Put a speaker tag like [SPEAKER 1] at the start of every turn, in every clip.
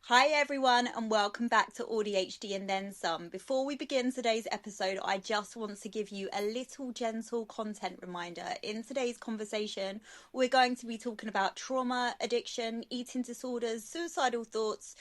[SPEAKER 1] Hi everyone and welcome back to AuDHD and Then Some. Before we begin today's episode, I just want to give you a little gentle content reminder. In today's conversation, we're going to be talking about trauma, addiction, eating disorders, suicidal thoughts,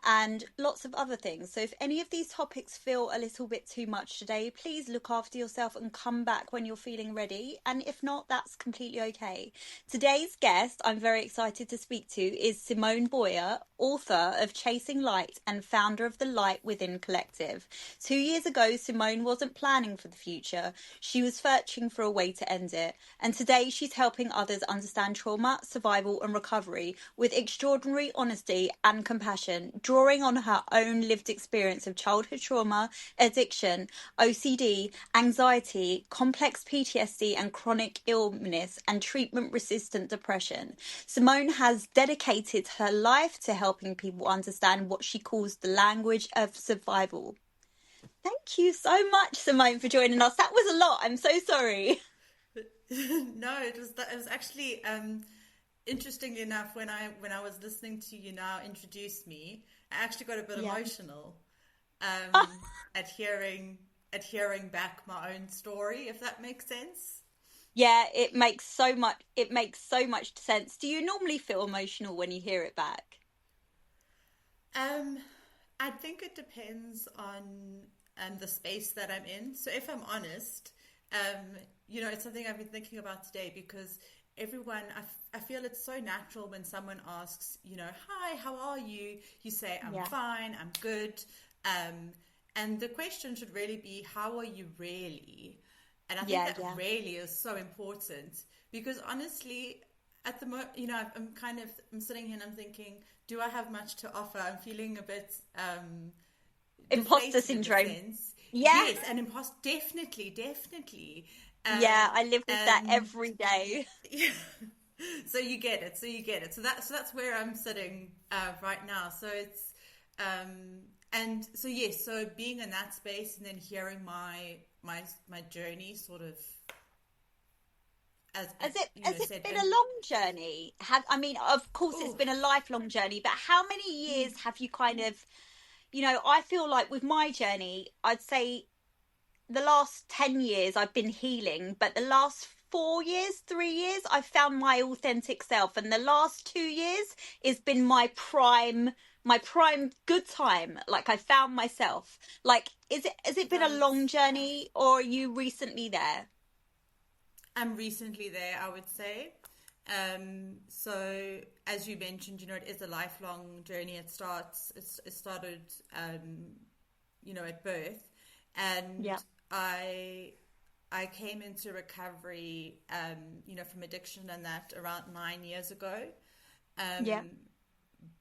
[SPEAKER 1] and lots of other things. So if any of these topics feel a little bit too much today, please look after yourself and come back when you're feeling ready. And if not, that's completely okay. Today's guest I'm very excited to speak to is Simone Boyer, author of Chasing Light and founder of the Light Within Collective. 2 years ago, Simone wasn't planning for the future. She was searching for a way to end it. And today she's helping others understand trauma, survival and recovery with extraordinary honesty and compassion, drawing on her own lived experience of childhood trauma, addiction, OCD, anxiety, complex PTSD and chronic illness and treatment-resistant depression. Simone has dedicated her life to helping people understand what she calls the language of survival. Thank you so much, Simone, for joining us. That was a lot. I'm so sorry.
[SPEAKER 2] No, it was actually interestingly enough when I was listening to you now introduce me, I actually got a bit emotional at hearing back my own story, if that makes sense.
[SPEAKER 1] Yeah, it makes so much sense. Do you normally feel emotional when you hear it back?
[SPEAKER 2] I think it depends on the space that I'm in. So if I'm honest, it's something I've been thinking about today because everyone, I feel it's so natural when someone asks, hi, how are you? You say, I'm fine, I'm good. And the question should really be, how are you really? And I think that really is so important because honestly, at the moment, I'm sitting here and I'm thinking, do I have much to offer? I'm feeling a bit
[SPEAKER 1] Imposter syndrome.
[SPEAKER 2] Yes, and definitely.
[SPEAKER 1] Yeah, I live with that every day.
[SPEAKER 2] Yeah. So you get it. So that's where I'm sitting right now. So it's so being in that space and then hearing my journey sort of
[SPEAKER 1] Has it been a long journey? Of course it's been a lifelong journey, but how many years have you kind of, I feel like with my journey, I'd say the last 10 years I've been healing, but the last 3 years, I've found my authentic self. And the last 2 years has been my prime good time. Like I found myself. Like, has it been a long journey or are you recently there?
[SPEAKER 2] I'm recently there, I would say. So as you mentioned, it is a lifelong journey. It started, at birth, and I came into recovery, from addiction and that around 9 years ago.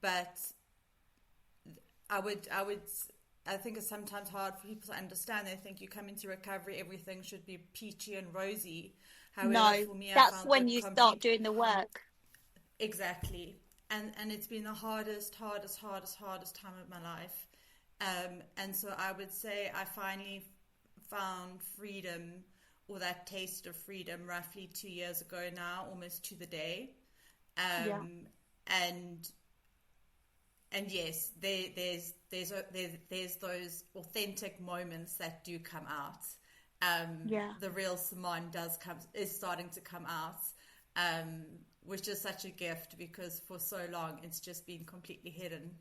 [SPEAKER 2] But I think it's sometimes hard for people to understand. They think you come into recovery, everything should be peachy and rosy. However, for me,
[SPEAKER 1] that's when you start doing the work.
[SPEAKER 2] Exactly. And it's been the hardest time of my life. And so I would say I finally found freedom, or that taste of freedom, roughly 2 years ago now, almost to the day. And yes, there's those authentic moments that do come out. The real Simone is starting to come out, which is such a gift because for so long it's just been completely hidden.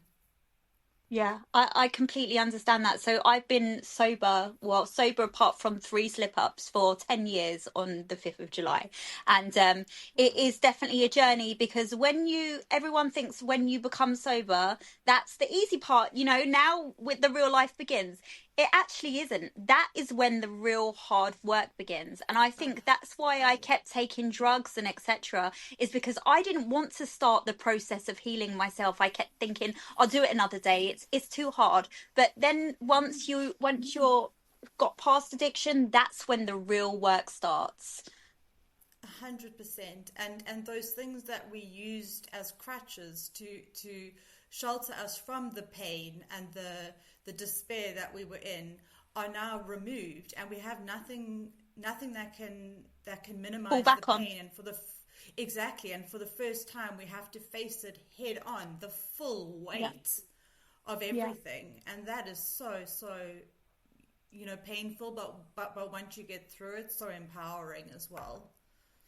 [SPEAKER 1] Yeah, I completely understand that. So I've been sober apart from 3 slip-ups for 10 years on the 5th of July. And it is definitely a journey because everyone thinks when you become sober, that's the easy part, now with the real life begins. It actually isn't. That is when the real hard work begins. And I think that's why I kept taking drugs and etc. is because I didn't want to start the process of healing myself. I kept thinking, I'll do it another day. It's too hard. But then once you're got past addiction, that's when the real work starts.
[SPEAKER 2] 100%. And those things that we used as crutches to shelter us from the pain and the despair that we were in are now removed, and we have nothing that can minimize the pain. And for the first time we have to face it head on, the full weight of
[SPEAKER 1] Yeah.
[SPEAKER 2] everything. And that is so, painful, but once you get through it, so empowering as well.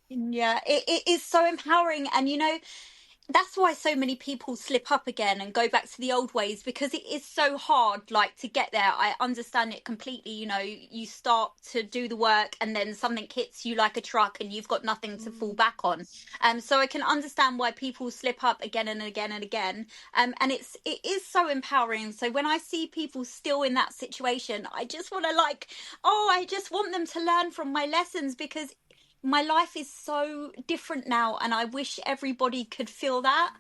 [SPEAKER 1] Yeah, it is so empowering. And that's why so many people slip up again and go back to the old ways, because it is so hard, like, to get there. I understand it completely. You start to do the work and then something hits you like a truck and you've got nothing to fall
[SPEAKER 2] Mm,
[SPEAKER 1] back on. So I can understand why people slip up again and again and again. And it is so empowering. So when I see people still in that situation, I just want to, like, oh, I just want them to learn from my lessons, because my life is so different now, and I wish everybody could feel that.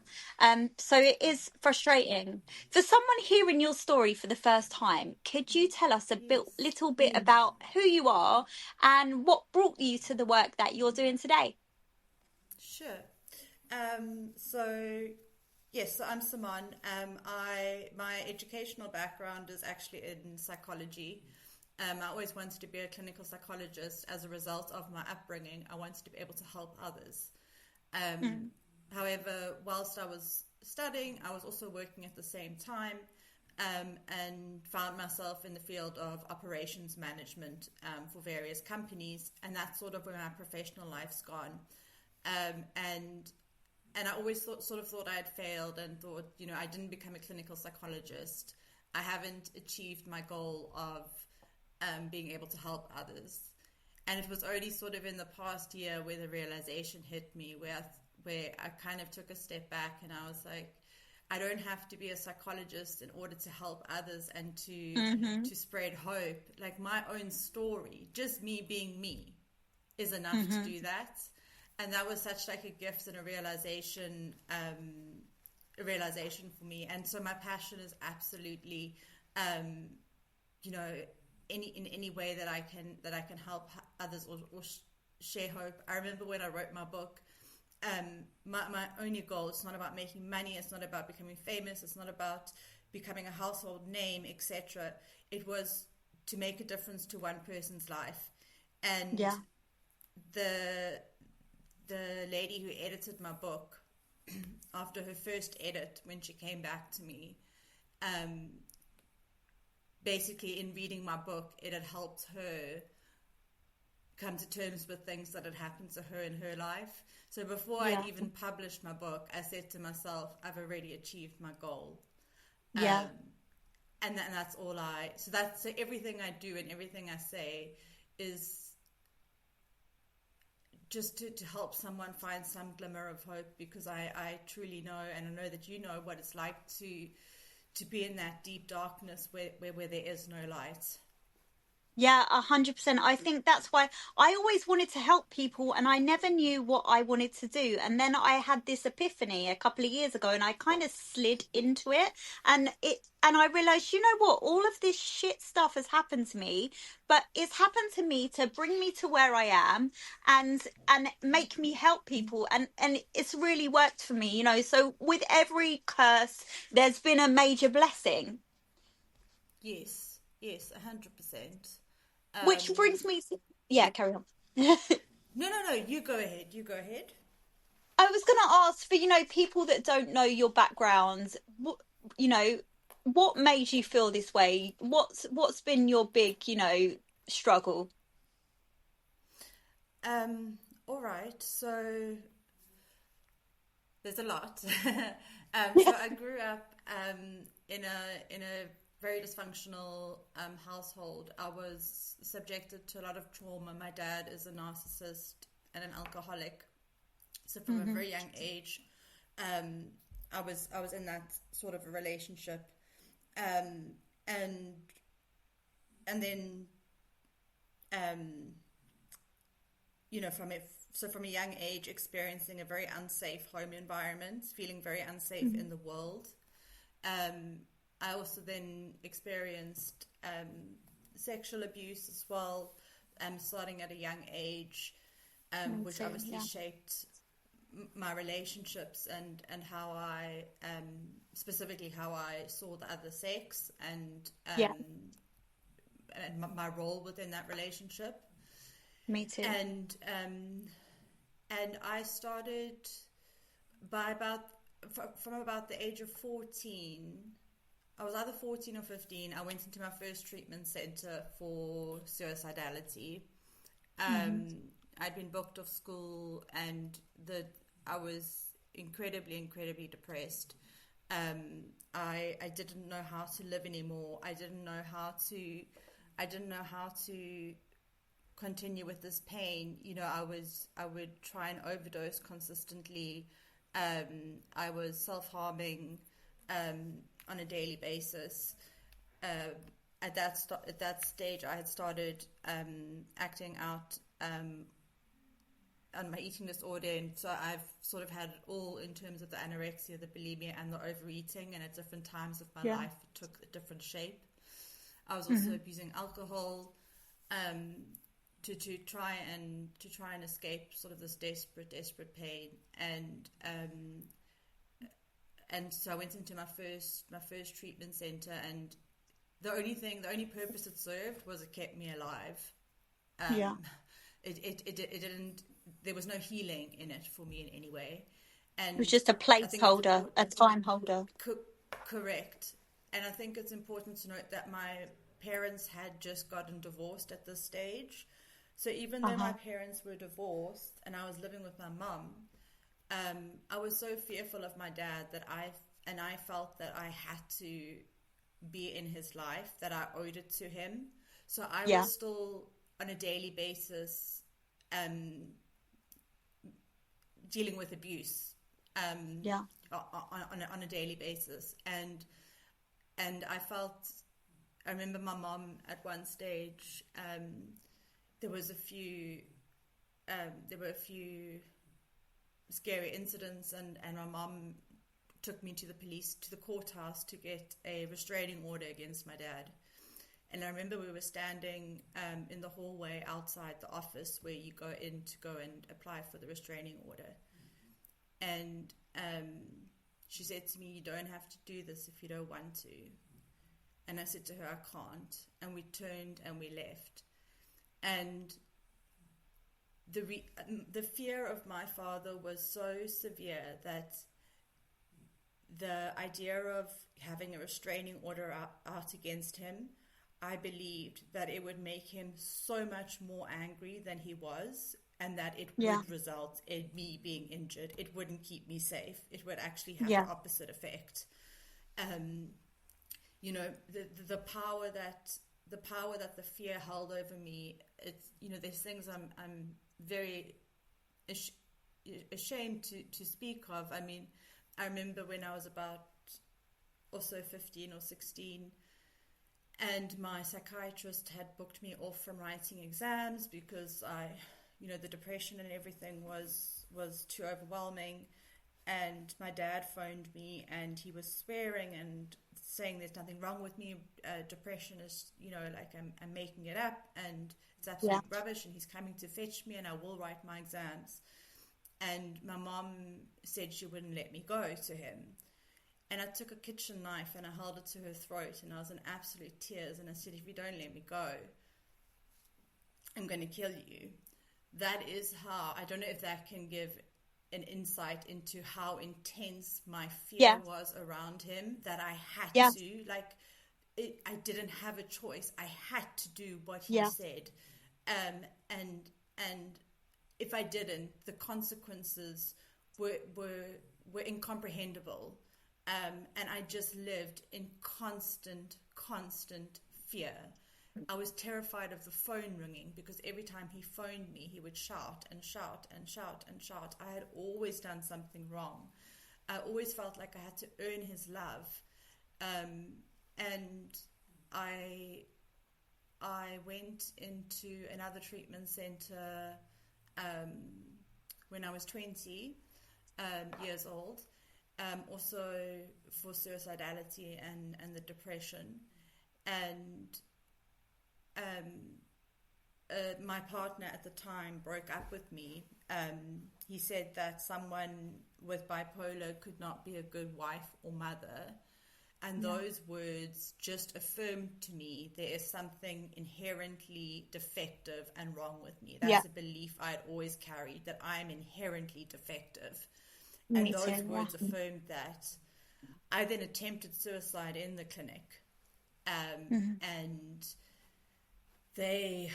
[SPEAKER 1] So it is frustrating. For someone hearing your story for the first time, could you tell us
[SPEAKER 2] yes.
[SPEAKER 1] little bit about who you are and what brought you to the work that you're doing today?
[SPEAKER 2] Sure. So yes, so I'm Simone. My educational background is actually in psychology. I always wanted to be a clinical psychologist as a result of my upbringing. I wanted to be able to help others. Um,
[SPEAKER 1] Mm.
[SPEAKER 2] However, whilst I was studying, I was also working at the same time, and found myself in the field of operations management, for various companies, and that's sort of where my professional life's gone. And I always thought I had failed, and thought, I didn't become a clinical psychologist. I haven't achieved my goal of being able to help others. And it was only sort of in the past year where the realization hit me, where I kind of took a step back, and I was like, I don't have to be a psychologist in order to help others and
[SPEAKER 1] Mm-hmm.
[SPEAKER 2] to spread hope. Like, my own story, just me being me, is enough to
[SPEAKER 1] Mm-hmm.
[SPEAKER 2] do that. And that was such like a gift and a realization for me. And so my passion is absolutely, um, you know, in any way that I can help others, or share hope. I remember when I wrote my book, my only goal, it's not about making money, it's not about becoming famous, it's not about becoming a household name, etc. It was to make a difference to one person's life. And
[SPEAKER 1] Yeah.
[SPEAKER 2] the the lady who edited my book, after her first edit, when she came back to me, um, basically in reading my book, it had helped her come to terms with things that had happened to her in her life. So before I'd
[SPEAKER 1] Yeah.
[SPEAKER 2] even published my book, I said to myself, I've already achieved my goal.
[SPEAKER 1] Yeah.
[SPEAKER 2] Um, and that's all so everything I do and everything I say is just to help someone find some glimmer of hope, because I truly know, and I know that you know what it's like to be in that deep darkness where there is no light.
[SPEAKER 1] Yeah, 100%. I think that's why I always wanted to help people, and I never knew what I wanted to do. And then I had this epiphany a couple of years ago, and I kind of slid into it. And I realized, you know what? All of this shit stuff has happened to me, but it's happened to me to bring me to where I am, and make me help people. And it's really worked for me. So with every curse, there's been a major blessing.
[SPEAKER 2] Yes, yes, 100%.
[SPEAKER 1] Which
[SPEAKER 2] Um,
[SPEAKER 1] brings me to, yeah, carry on.
[SPEAKER 2] no, you go ahead. You go ahead.
[SPEAKER 1] I was going to ask for, people that don't know your background, you know, what made you feel this way? What's been your big, struggle?
[SPEAKER 2] All right. So there's a lot. So I grew up in a very dysfunctional household. I was subjected to a lot of trauma. My dad is a narcissist and an alcoholic. So from a
[SPEAKER 1] Hmm.
[SPEAKER 2] very young age, um, I was in that sort of a relationship, um, and and then um, from a young age, experiencing a very unsafe home environment, feeling very unsafe in the world. Um, I also then experienced sexual abuse as well, starting at a young age,
[SPEAKER 1] Me
[SPEAKER 2] which
[SPEAKER 1] too.
[SPEAKER 2] obviously
[SPEAKER 1] Yeah.
[SPEAKER 2] shaped my relationships, and how I, specifically how I saw the other sex,
[SPEAKER 1] Yeah.
[SPEAKER 2] and my role within that relationship.
[SPEAKER 1] Me too.
[SPEAKER 2] And I started by about from about the age of 14. I was either 14 or 15. I went into my first treatment center for suicidality. I'd been booked off school, and I was incredibly depressed. I didn't know how to live anymore. I didn't know how to continue with this pain. I would try and overdose consistently. I was self-harming on a daily basis. At that stage, I had started acting out on my eating disorder, and so I've sort of had it all in terms of the anorexia, the bulimia, and the overeating, and at different times of my life it took a different shape. I was also abusing alcohol to try and escape sort of this desperate pain, and so I went into my first treatment center, and the only purpose it served was it kept me alive. It didn't. There was no healing in it for me in any way, and
[SPEAKER 1] It was just a placeholder, a time holder.
[SPEAKER 2] Correct. And I think it's important to note that my parents had just gotten divorced at this stage. So even though my parents were divorced and I was living with my mum, I was so fearful of my dad that I felt that I had to be in his life, that I owed it to him. So I was still on a daily basis dealing with abuse on a daily basis, and I remember my mom at one stage, there were a few scary incidents, and my mom took me to the courthouse to get a restraining order against my dad. And I remember we were standing in the hallway outside the office where you go in to go and apply for the restraining order. And she said to me, "You don't have to do this if you don't want to." And I said to her, "I can't." And we turned and we left. And the fear of my father was so severe that the idea of having a restraining order out against him, I believed that it would make him so much more angry than he was, and that it would result in me being injured. It wouldn't keep me safe. It would actually have the opposite effect. The power that the fear held over me. It's, there's things I'm very ashamed to speak of. I mean, I remember when I was about also 15 or 16, and my psychiatrist had booked me off from writing exams because the depression and everything was too overwhelming. And my dad phoned me, and he was swearing and saying there's nothing wrong with me. Depression is, like I'm making it up, and it's absolute rubbish, and he's coming to fetch me, and I will write my exams. And my mom said she wouldn't let me go to him. And I took a kitchen knife and I held it to her throat, and I was in absolute tears, and I said, "If you don't let me go, I'm going to kill you." That is how, I don't know if that can give an insight into how intense my fear was around him, that I had to, I didn't have a choice. I had to do what he said. And if I didn't, the consequences were incomprehensible. And I just lived in constant fear. I was terrified of the phone ringing, because every time he phoned me, he would shout and shout and shout and shout. I had always done something wrong. I always felt like I had to earn his love. And I went into another treatment center when I was 20 years old, also for suicidality and the depression. And my partner at the time broke up with me. He said that someone with bipolar could not be a good wife or mother. And those words just affirmed to me there is something inherently defective and wrong with me. That's a belief I had always carried, that I am inherently defective. And those words affirmed that. I then attempted suicide in the clinic.
[SPEAKER 1] Mm-hmm.
[SPEAKER 2] And they,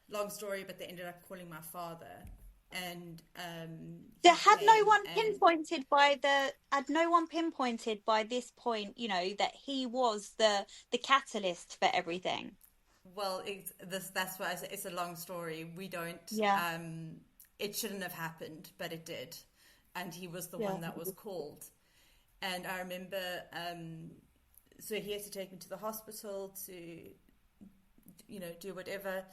[SPEAKER 2] long story, but they ended up calling my father. And
[SPEAKER 1] There
[SPEAKER 2] he
[SPEAKER 1] had no
[SPEAKER 2] came
[SPEAKER 1] one
[SPEAKER 2] and,
[SPEAKER 1] pinpointed by the had no one pinpointed by this point, you know, that he was the catalyst for everything.
[SPEAKER 2] well, that's why it's a long story. We don't,
[SPEAKER 1] Yeah.
[SPEAKER 2] it shouldn't have happened, but it did. And he was the
[SPEAKER 1] Yeah.
[SPEAKER 2] one that was called. And I remember, so he had to take me to the hospital to, do whatever.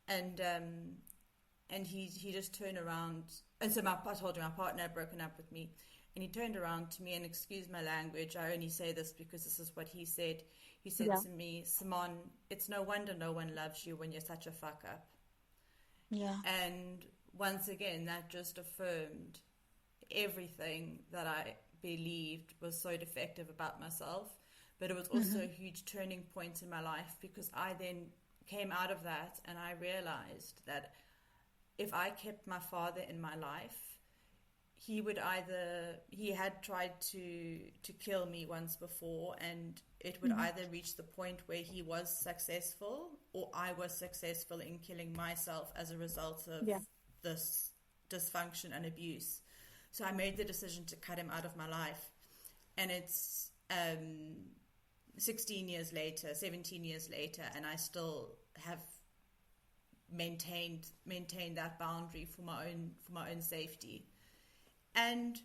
[SPEAKER 2] And he just turned around. And so I told you my partner had broken up with me. And he turned around to me, and excuse my language, I only say this because this is what he said. He said
[SPEAKER 1] Yeah.
[SPEAKER 2] to me, Simone, it's no wonder no one loves you when you're such a fuck up.
[SPEAKER 1] Yeah.
[SPEAKER 2] And once again, that just affirmed everything that I believed was so defective about myself. But it was also a huge turning point in my life, because I then came out of that and I realized that if I kept my father in my life, he had tried to kill me once before, and it would either reach the point where he was successful or I was successful in killing myself as a result of
[SPEAKER 1] Yeah.
[SPEAKER 2] this dysfunction and abuse. So I made the decision to cut him out of my life. And it's 17 years later, and I still have maintained that boundary for my own safety. And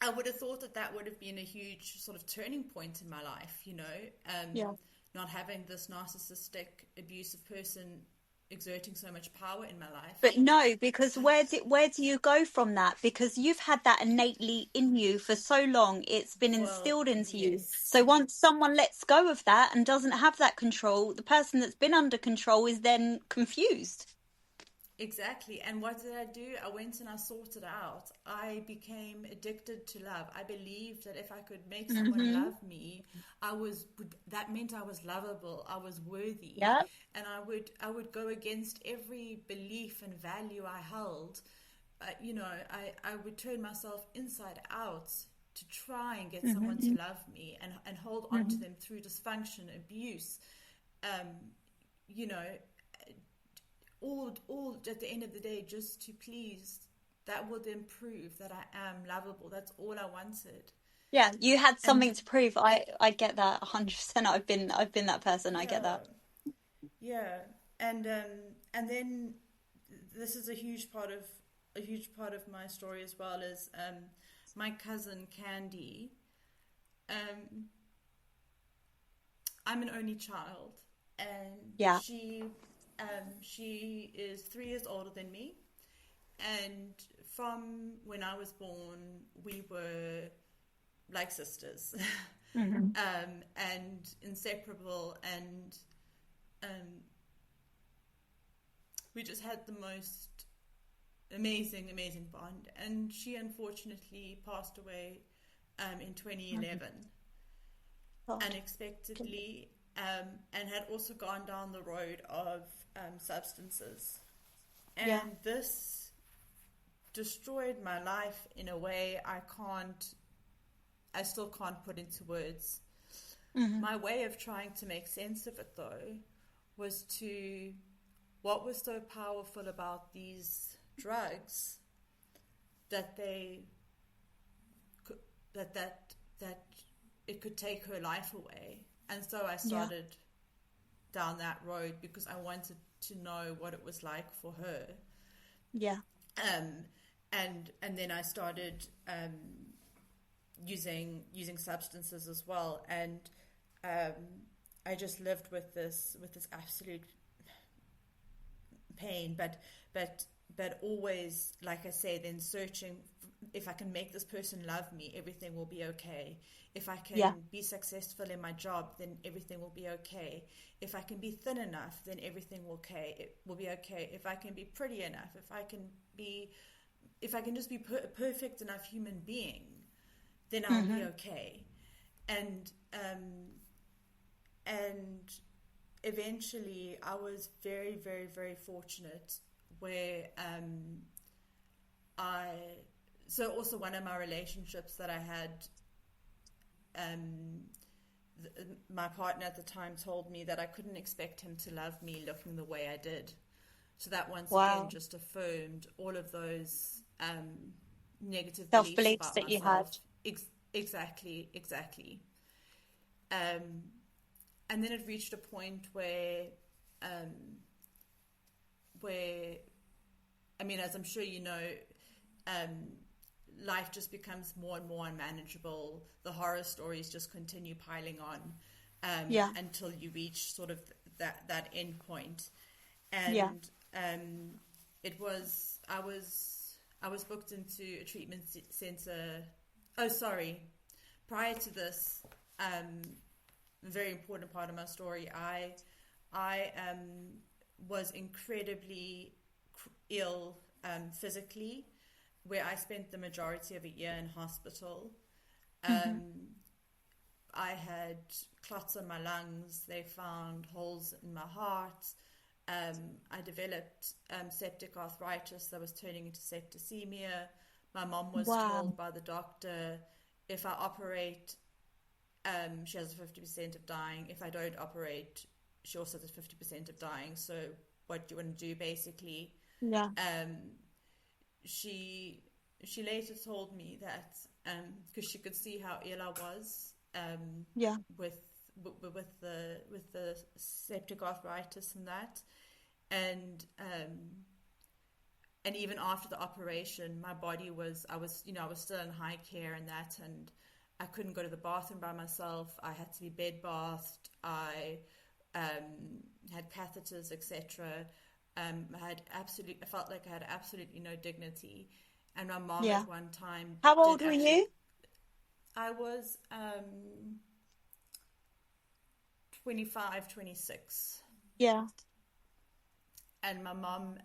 [SPEAKER 2] I would have thought that would have been a huge sort of turning point in my life,
[SPEAKER 1] Yeah.
[SPEAKER 2] not having this narcissistic, abusive person exerting so much power in my life.
[SPEAKER 1] But no, because where do you go from that? Because you've had that innately in you for so long. It's been
[SPEAKER 2] Well,
[SPEAKER 1] instilled into you.
[SPEAKER 2] yes.
[SPEAKER 1] So once someone lets go of that and doesn't have that control, the person that's been under control is then confused.
[SPEAKER 2] Exactly. And what did I do? I went and I sorted out. I became addicted to love. I believed that if I could make someone
[SPEAKER 1] Mm-hmm.
[SPEAKER 2] love me, that meant I was lovable, I was worthy.
[SPEAKER 1] Yeah.
[SPEAKER 2] And I would go against every belief and value I held. I would turn myself inside out to try and get someone to
[SPEAKER 1] Mm-hmm.
[SPEAKER 2] love me, and hold on to
[SPEAKER 1] Mm-hmm.
[SPEAKER 2] them through dysfunction, abuse, um, you know, all at the end of the day, just to please, that would then prove that I am lovable. That's all I wanted.
[SPEAKER 1] Yeah, you had
[SPEAKER 2] And
[SPEAKER 1] something to prove. I get that 100%. I've been that person. I get
[SPEAKER 2] yeah,
[SPEAKER 1] that.
[SPEAKER 2] yeah. And then this is a huge part of my story as well, is my cousin Candy. um I'm an only child, and
[SPEAKER 1] Yeah.
[SPEAKER 2] she is 3 years older than me. And from when I was born, we were like sisters,
[SPEAKER 1] Mm-hmm.
[SPEAKER 2] and inseparable, and we just had the most amazing bond. And she unfortunately passed away in 2011,
[SPEAKER 1] God.
[SPEAKER 2] unexpectedly, and had also gone down the road of substances.
[SPEAKER 1] Yeah.
[SPEAKER 2] And this destroyed my life in a way I still can't put into words.
[SPEAKER 1] Mm-hmm.
[SPEAKER 2] My way of trying to make sense of it, though, was what was so powerful about these drugs that it could take her life away. And so I started down that road, because I wanted to know what it was like for her.
[SPEAKER 1] Yeah.
[SPEAKER 2] And then I started using substances as well. And I just lived with this absolute pain, but always, like I say, then searching, if I can make this person love me, everything will be okay. If I can be successful in my job, then everything will be okay. If I can be thin enough, then everything will be okay. If I can be pretty enough, if I can just be a perfect enough human being, then I'll be okay. And eventually I was very, very, very fortunate, where so also one of my relationships that I had my partner at the time told me that I couldn't expect him to love me looking the way I did. So that once again
[SPEAKER 1] Wow.
[SPEAKER 2] just affirmed all of those negative beliefs
[SPEAKER 1] Self-beliefs
[SPEAKER 2] about
[SPEAKER 1] that you had.
[SPEAKER 2] myself. Exactly. And then it reached a point where, I mean, as I'm sure you know, life just becomes more and more unmanageable. The horror stories just continue piling on
[SPEAKER 1] Yeah.
[SPEAKER 2] until you reach sort of that end point.
[SPEAKER 1] Yeah.
[SPEAKER 2] And I was booked into a treatment center. Oh, sorry. Prior to this, a very important part of my story, I was incredibly ill physically, where I spent the majority of a year in hospital. I had clots on my lungs. They found holes in my heart. I developed septic arthritis that was turning into septicemia. My mom was
[SPEAKER 1] Wow.
[SPEAKER 2] told by the doctor, if I operate, she has a 50% of dying. If I don't operate, she also has a 50% of dying. So what do you want to do, basically?
[SPEAKER 1] Yeah.
[SPEAKER 2] She later told me that because she could see how ill I was
[SPEAKER 1] Yeah.
[SPEAKER 2] with the septic arthritis and that, and even after the operation, my body was I was still in high care and that, and I couldn't go to the bathroom by myself. I had to be bed bathed. I had catheters, etc. I felt like I had absolutely no dignity. And my mom
[SPEAKER 1] Yeah.
[SPEAKER 2] at one time
[SPEAKER 1] How
[SPEAKER 2] did
[SPEAKER 1] old were
[SPEAKER 2] actually.
[SPEAKER 1] you?
[SPEAKER 2] I was 25, 26.
[SPEAKER 1] Yeah.
[SPEAKER 2] And my mom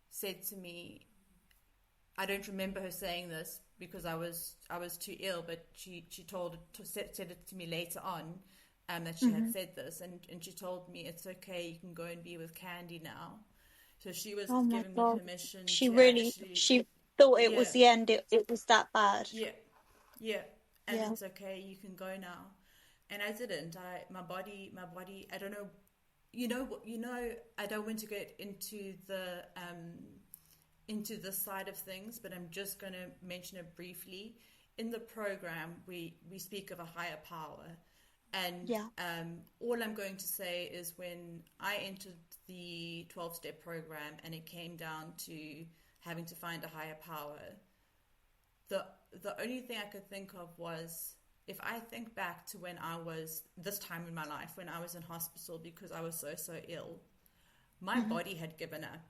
[SPEAKER 2] said to me, I don't remember her saying this because I was too ill, but she said it to me later on, that she had said this, and she told me, it's okay, you can go and be with Candy now. So she was
[SPEAKER 1] Oh my
[SPEAKER 2] giving me
[SPEAKER 1] God.
[SPEAKER 2] permission
[SPEAKER 1] She
[SPEAKER 2] to
[SPEAKER 1] really,
[SPEAKER 2] actually,
[SPEAKER 1] she thought it
[SPEAKER 2] yeah,
[SPEAKER 1] was the end. It was that bad.
[SPEAKER 2] yeah, and
[SPEAKER 1] Yeah.
[SPEAKER 2] it's okay, you can go now. And I didn't. My body. I don't know. I don't want to get into the side of things, but I'm just going to mention it briefly. In the program, we speak of a higher power, and
[SPEAKER 1] Yeah.
[SPEAKER 2] all I'm going to say is when I entered the 12-step program and it came down to having to find a higher power, the only thing I could think of was, if I think back to when I was this time in my life, when I was in hospital because I was so ill, my body had given up.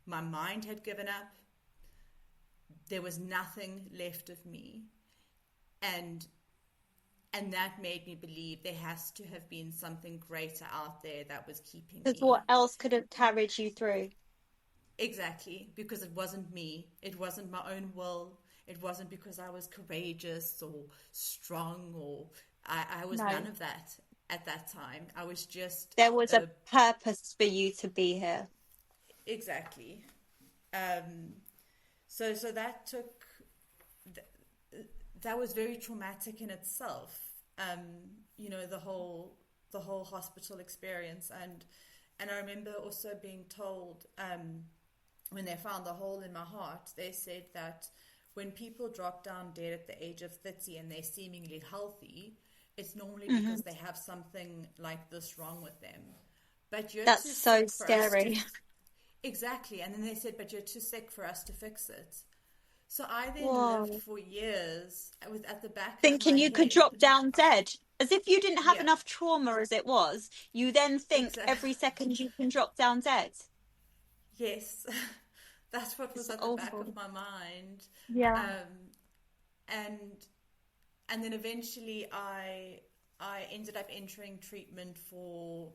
[SPEAKER 2] My mind had given up. There was nothing left of me. And that made me believe there has to have been something greater out there that was keeping
[SPEAKER 1] Because
[SPEAKER 2] me.
[SPEAKER 1] what else could have carried you through?
[SPEAKER 2] Exactly, because it wasn't me. It wasn't my own will. It wasn't because I was courageous or strong, or I was
[SPEAKER 1] No.
[SPEAKER 2] none of that at that time. I was just
[SPEAKER 1] There was a purpose for you to be here.
[SPEAKER 2] exactly. So that took that was very traumatic in itself. The whole hospital experience, and I remember also being told when they found the hole in my heart, they said that when people drop down dead at the age of 30 and they're seemingly healthy, it's normally because they have something like this wrong with them. But you're
[SPEAKER 1] That's
[SPEAKER 2] too
[SPEAKER 1] so
[SPEAKER 2] sick for us to...
[SPEAKER 1] scary.
[SPEAKER 2] Exactly. And then they said, but you're too sick for us to fix it. So I then lived
[SPEAKER 1] Whoa.
[SPEAKER 2] for years with at the back of
[SPEAKER 1] Thinking
[SPEAKER 2] my
[SPEAKER 1] you could
[SPEAKER 2] head.
[SPEAKER 1] drop down dead. As if you didn't have
[SPEAKER 2] Yeah,
[SPEAKER 1] enough trauma as it was. You then think
[SPEAKER 2] exactly.
[SPEAKER 1] every second you can drop down dead.
[SPEAKER 2] Yes. That's what was
[SPEAKER 1] It's
[SPEAKER 2] at the back
[SPEAKER 1] awful.
[SPEAKER 2] of my mind.
[SPEAKER 1] Yeah.
[SPEAKER 2] And then eventually I ended up entering treatment for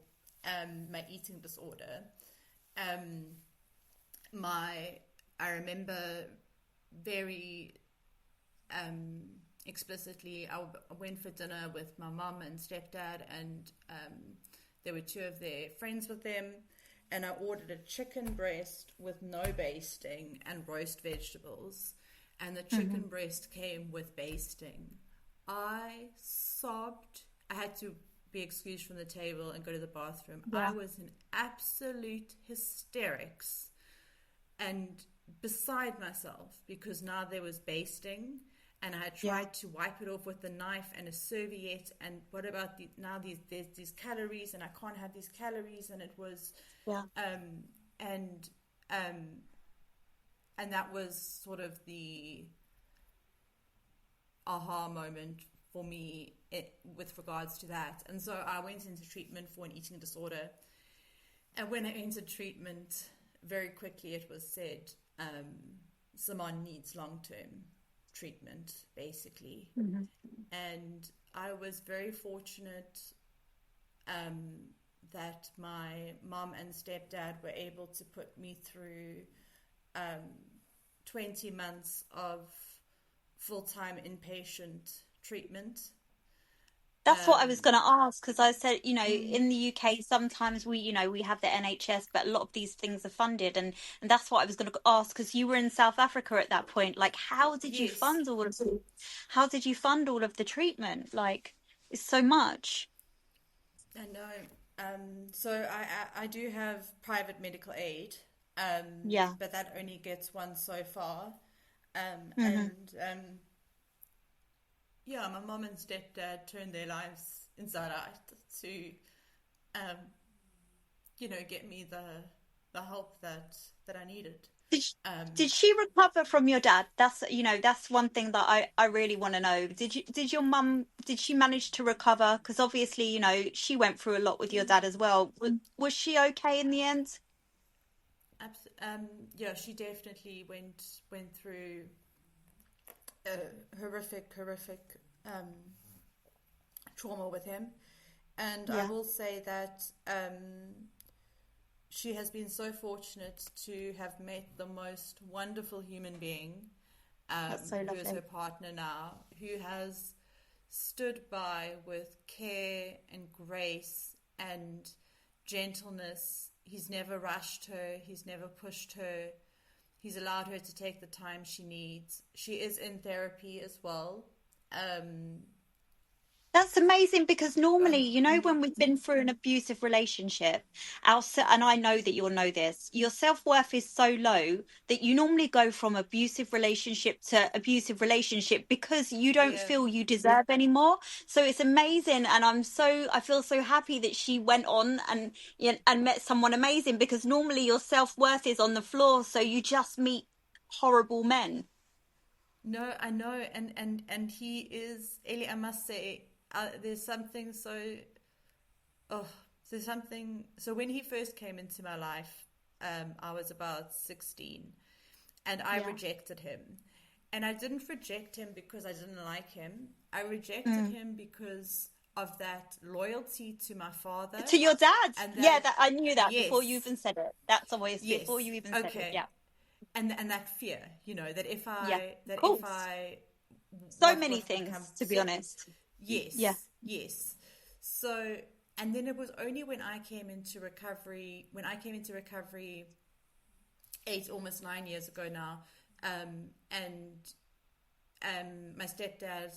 [SPEAKER 2] my eating disorder. I remember very explicitly, I went for dinner with my mum and stepdad, and there were two of their friends with them, and I ordered a chicken breast with no basting and roast vegetables, and the chicken breast came with basting. I sobbed. I had to be excused from the table and go to the bathroom. I
[SPEAKER 1] Yeah.
[SPEAKER 2] was in absolute hysterics and beside myself because now there was basting and I had
[SPEAKER 1] Yeah.
[SPEAKER 2] tried to wipe it off with a knife and a serviette, and what about there's these calories and I can't have these calories, and it was
[SPEAKER 1] Yeah.
[SPEAKER 2] um and um and that was sort of the aha moment for me with regards to that. And so I went into treatment for an eating disorder, and when I entered treatment, very quickly it was said, Simone needs long-term treatment, basically.
[SPEAKER 1] Mm-hmm.
[SPEAKER 2] And I was very fortunate that my mom and stepdad were able to put me through 20 months of full-time inpatient treatment.
[SPEAKER 1] That's what I was going to ask, because I said,
[SPEAKER 2] Mm,
[SPEAKER 1] in the UK, sometimes we have the NHS, but a lot of these things are funded. And that's what I was going to ask, because you were in South Africa at that point. Like,
[SPEAKER 2] yes,
[SPEAKER 1] how did you fund all of the treatment? Like, it's so much.
[SPEAKER 2] I know. So I do have private medical aid,
[SPEAKER 1] Yeah.
[SPEAKER 2] but that only gets one so far.
[SPEAKER 1] Hmm.
[SPEAKER 2] And yeah, my mom and stepdad turned their lives inside out to, um, get me the help that I needed.
[SPEAKER 1] Did she,
[SPEAKER 2] Um,
[SPEAKER 1] did she recover from your dad? That's one thing that I really want to know. Did she manage to recover? Because obviously, she went through a lot with your dad as well. Was she okay in the end?
[SPEAKER 2] yeah, she definitely went through horrific trauma with him, and I
[SPEAKER 1] Yeah,
[SPEAKER 2] will say that she has been so fortunate to have met the most wonderful human being,
[SPEAKER 1] that's so
[SPEAKER 2] who is
[SPEAKER 1] lovely.
[SPEAKER 2] her partner now, who has stood by with care and grace and gentleness. He's never rushed her, he's never pushed her, he's allowed her to take the time she needs. She is in therapy as well. Um,
[SPEAKER 1] That's amazing, because normally,
[SPEAKER 2] mm,
[SPEAKER 1] when we've been through an abusive relationship, and I know that you'll know this, your self-worth is so low that you normally go from abusive relationship to abusive relationship because you don't
[SPEAKER 2] yeah.
[SPEAKER 1] feel you deserve anymore. So it's amazing, and I feel so happy that she went on and and met someone amazing, because normally your self-worth is on the floor, so you just meet horrible men.
[SPEAKER 2] No, I know, and he is Ellie. I must say, there's something so. Oh, there's something. So when he first came into my life, I was about 16, and I
[SPEAKER 1] Yeah.
[SPEAKER 2] rejected him. And I didn't reject him because I didn't like him. I rejected
[SPEAKER 1] Mm.
[SPEAKER 2] him because of that loyalty to my father,
[SPEAKER 1] To your dad.
[SPEAKER 2] and
[SPEAKER 1] Yeah,
[SPEAKER 2] that
[SPEAKER 1] that I knew that before you
[SPEAKER 2] yes,
[SPEAKER 1] even said it. That's always before
[SPEAKER 2] yes,
[SPEAKER 1] you even said it.
[SPEAKER 2] okay,
[SPEAKER 1] Yeah.
[SPEAKER 2] and that fear, that if
[SPEAKER 1] Yeah.
[SPEAKER 2] I
[SPEAKER 1] Of
[SPEAKER 2] that if
[SPEAKER 1] course.
[SPEAKER 2] I
[SPEAKER 1] So
[SPEAKER 2] what
[SPEAKER 1] many
[SPEAKER 2] what would come
[SPEAKER 1] things, to be
[SPEAKER 2] so
[SPEAKER 1] honest. Yeah.
[SPEAKER 2] yes, yes. So, and then it was only when I came into recovery almost 9 years ago now, and my stepdad,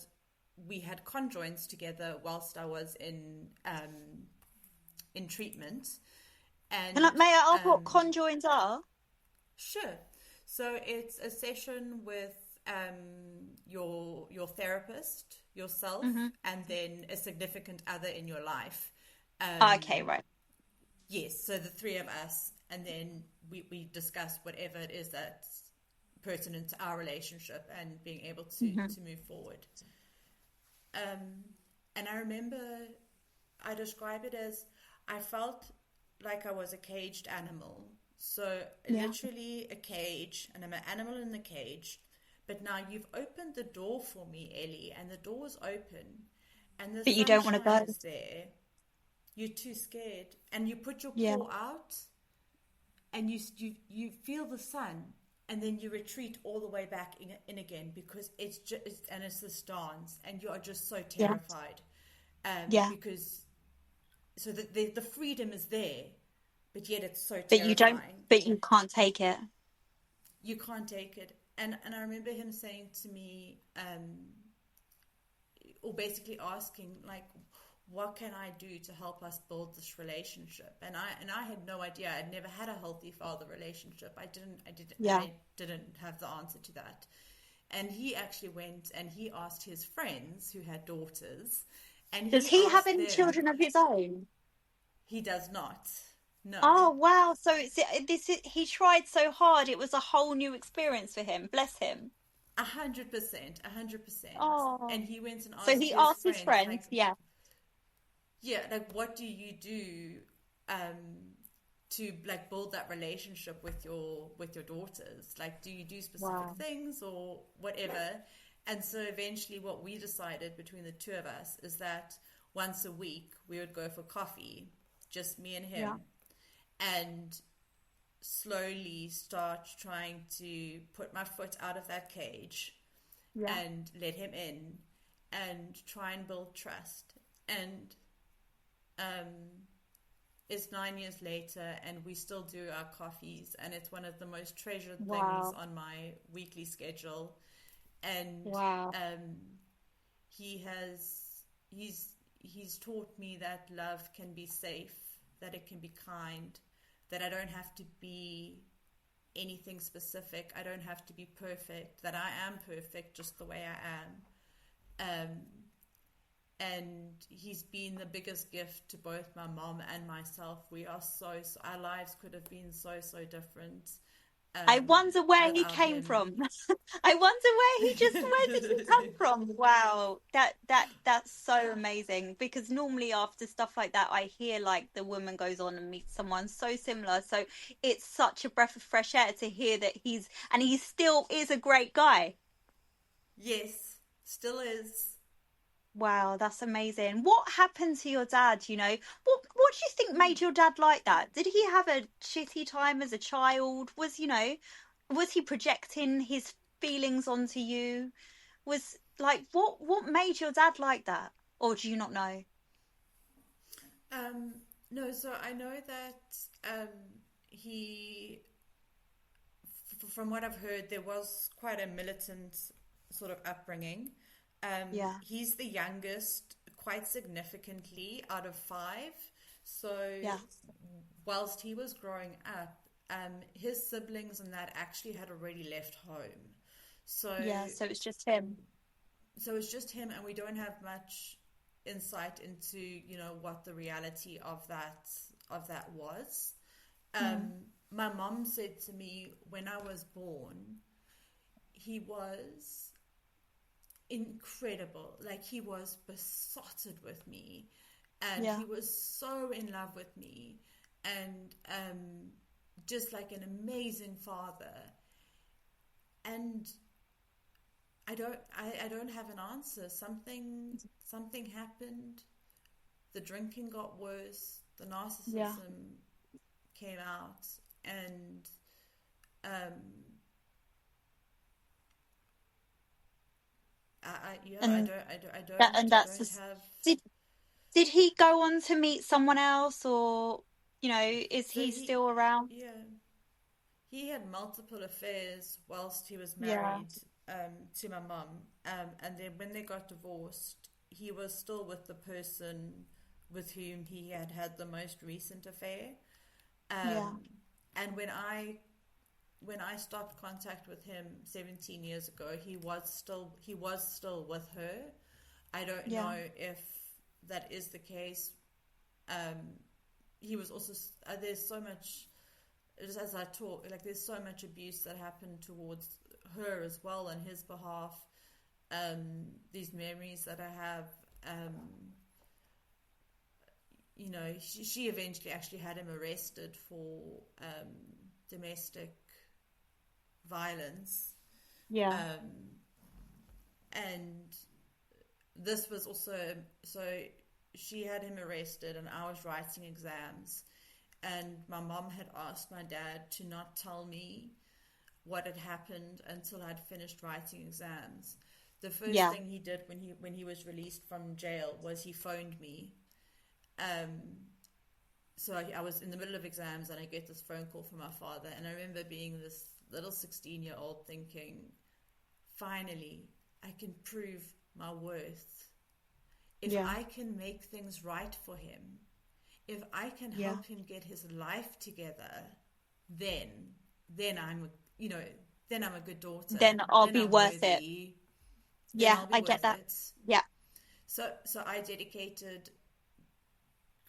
[SPEAKER 2] we had conjoins together whilst I was in treatment, and
[SPEAKER 1] May I ask what
[SPEAKER 2] um,
[SPEAKER 1] conjoins are?
[SPEAKER 2] sure. So it's a session with your therapist, yourself,
[SPEAKER 1] Hmm.
[SPEAKER 2] and then a significant other in your life.
[SPEAKER 1] Okay,
[SPEAKER 2] Um,
[SPEAKER 1] right.
[SPEAKER 2] yes, so the three of us, and then we discuss whatever it is that's pertinent to our relationship and being able
[SPEAKER 1] Hmm.
[SPEAKER 2] to move forward. And I remember I describe it as I felt like I was a caged animal. So
[SPEAKER 1] Yeah.
[SPEAKER 2] literally a cage, and I'm an animal in the cage. But now you've opened the door for me, Ellie, and the door's open, and the
[SPEAKER 1] But you don't want to
[SPEAKER 2] sunshine
[SPEAKER 1] go.
[SPEAKER 2] is there. You're too scared, and you put your
[SPEAKER 1] Yeah.
[SPEAKER 2] paw out, and you feel the sun, and then you retreat all the way back in again because it's this dance, and you are just so
[SPEAKER 1] Yeah.
[SPEAKER 2] terrified,
[SPEAKER 1] Yeah.
[SPEAKER 2] because so that the freedom is there, but yet it's so
[SPEAKER 1] But
[SPEAKER 2] terrifying.
[SPEAKER 1] you can't take it.
[SPEAKER 2] You can't take it. And I remember him saying to me, or basically asking, like, what can I do to help us build this relationship? And I had no idea. I'd never had a healthy father relationship. I
[SPEAKER 1] Yeah.
[SPEAKER 2] didn't have the answer to that. And he actually went and he asked his friends who had daughters, and
[SPEAKER 1] Does
[SPEAKER 2] he
[SPEAKER 1] he have
[SPEAKER 2] asked
[SPEAKER 1] any
[SPEAKER 2] them.
[SPEAKER 1] children of his own?
[SPEAKER 2] He does not. No.
[SPEAKER 1] Oh wow! So he tried so hard. It was a whole new experience for him. Bless him.
[SPEAKER 2] 100%, 100%.
[SPEAKER 1] Oh.
[SPEAKER 2] And he went and
[SPEAKER 1] So
[SPEAKER 2] asked
[SPEAKER 1] he
[SPEAKER 2] his
[SPEAKER 1] asked his
[SPEAKER 2] friends, like,
[SPEAKER 1] friends. Yeah.
[SPEAKER 2] yeah, like, what do you do to, like, build that relationship with your daughters? Like, do you do specific
[SPEAKER 1] Wow.
[SPEAKER 2] things or whatever? And so eventually what we decided between the two of us is that once a week we would go for coffee, just me and him,
[SPEAKER 1] Yeah.
[SPEAKER 2] and slowly start trying to put my foot out of that cage
[SPEAKER 1] Yeah.
[SPEAKER 2] and let him in and try and build trust. And it's 9 years later and we still do our coffees, and it's one of the most treasured things
[SPEAKER 1] Wow.
[SPEAKER 2] on my weekly schedule. And
[SPEAKER 1] Wow.
[SPEAKER 2] he has he's taught me that love can be safe, that it can be kind, that I don't have to be anything specific, I don't have to be perfect, that I am perfect just the way I am. And he's been the biggest gift to both my mom and myself. We are so our lives could have been so different
[SPEAKER 1] I wonder where he
[SPEAKER 2] without
[SPEAKER 1] came
[SPEAKER 2] him.
[SPEAKER 1] from. I wonder where did he come from? Wow. That's so amazing, because normally after stuff like that I hear like the woman goes on and meets someone so similar. So it's such a breath of fresh air to hear that he still is a great guy.
[SPEAKER 2] Yes, still is.
[SPEAKER 1] Wow, that's amazing. What happened to your dad, you know? What do you think made your dad like that? Did he have a shitty time as a child? Was he projecting his feelings onto you? Was like what made your dad like that? Or do you not know?
[SPEAKER 2] Um, no, so I know that he, from what I've heard, there was quite a militant sort of upbringing.
[SPEAKER 1] Yeah.
[SPEAKER 2] He's the youngest, quite significantly, out of five. So
[SPEAKER 1] Yeah.
[SPEAKER 2] whilst he was growing up, his siblings and that actually had already left home. So
[SPEAKER 1] Yeah, so it's just him.
[SPEAKER 2] so it's just him, and we don't have much insight into, what the reality of that was.
[SPEAKER 1] Mm.
[SPEAKER 2] My mom said to me when I was born, he was incredible. Like, he was besotted with me, and
[SPEAKER 1] Yeah.
[SPEAKER 2] he was so in love with me, and just like an amazing father. And I don't have an answer. Something happened. The drinking got worse. The
[SPEAKER 1] Yeah.
[SPEAKER 2] narcissism came out, and um,
[SPEAKER 1] And
[SPEAKER 2] I
[SPEAKER 1] that's
[SPEAKER 2] don't have.
[SPEAKER 1] did did he go on to meet someone else, or is
[SPEAKER 2] So
[SPEAKER 1] he still around?
[SPEAKER 2] he had multiple affairs whilst he was
[SPEAKER 1] Yeah.
[SPEAKER 2] married to my mum, and then when they got divorced, he was still with the person with whom he had the most recent affair.
[SPEAKER 1] Yeah.
[SPEAKER 2] And when I stopped contact with him 17 years ago, he was still with her. I don't
[SPEAKER 1] Yeah.
[SPEAKER 2] know if that is the case. He was also there's so much, just as I talk, like, there's so much abuse that happened towards her as well on his behalf. These memories that I have, she eventually actually had him arrested for domestic violence.
[SPEAKER 1] Yeah.
[SPEAKER 2] And this was also, so she had him arrested and I was writing exams, and my mom had asked my dad to not tell me what had happened until I'd finished writing exams. The first
[SPEAKER 1] Yeah.
[SPEAKER 2] thing he did when he was released from jail was he phoned me. So I was in the middle of exams and I get this phone call from my father, and I remember being this little 16-year-old thinking, finally, I can prove my worth if
[SPEAKER 1] Yeah.
[SPEAKER 2] I can make things right for him, if I can
[SPEAKER 1] Yeah.
[SPEAKER 2] help him get his life together, then I'm, then I'm a good daughter.
[SPEAKER 1] Then I'll
[SPEAKER 2] Then
[SPEAKER 1] be
[SPEAKER 2] I'm
[SPEAKER 1] worth it.
[SPEAKER 2] worthy. Then
[SPEAKER 1] Yeah,
[SPEAKER 2] I'll be
[SPEAKER 1] I get
[SPEAKER 2] worth
[SPEAKER 1] that.
[SPEAKER 2] it.
[SPEAKER 1] Yeah.
[SPEAKER 2] So I dedicated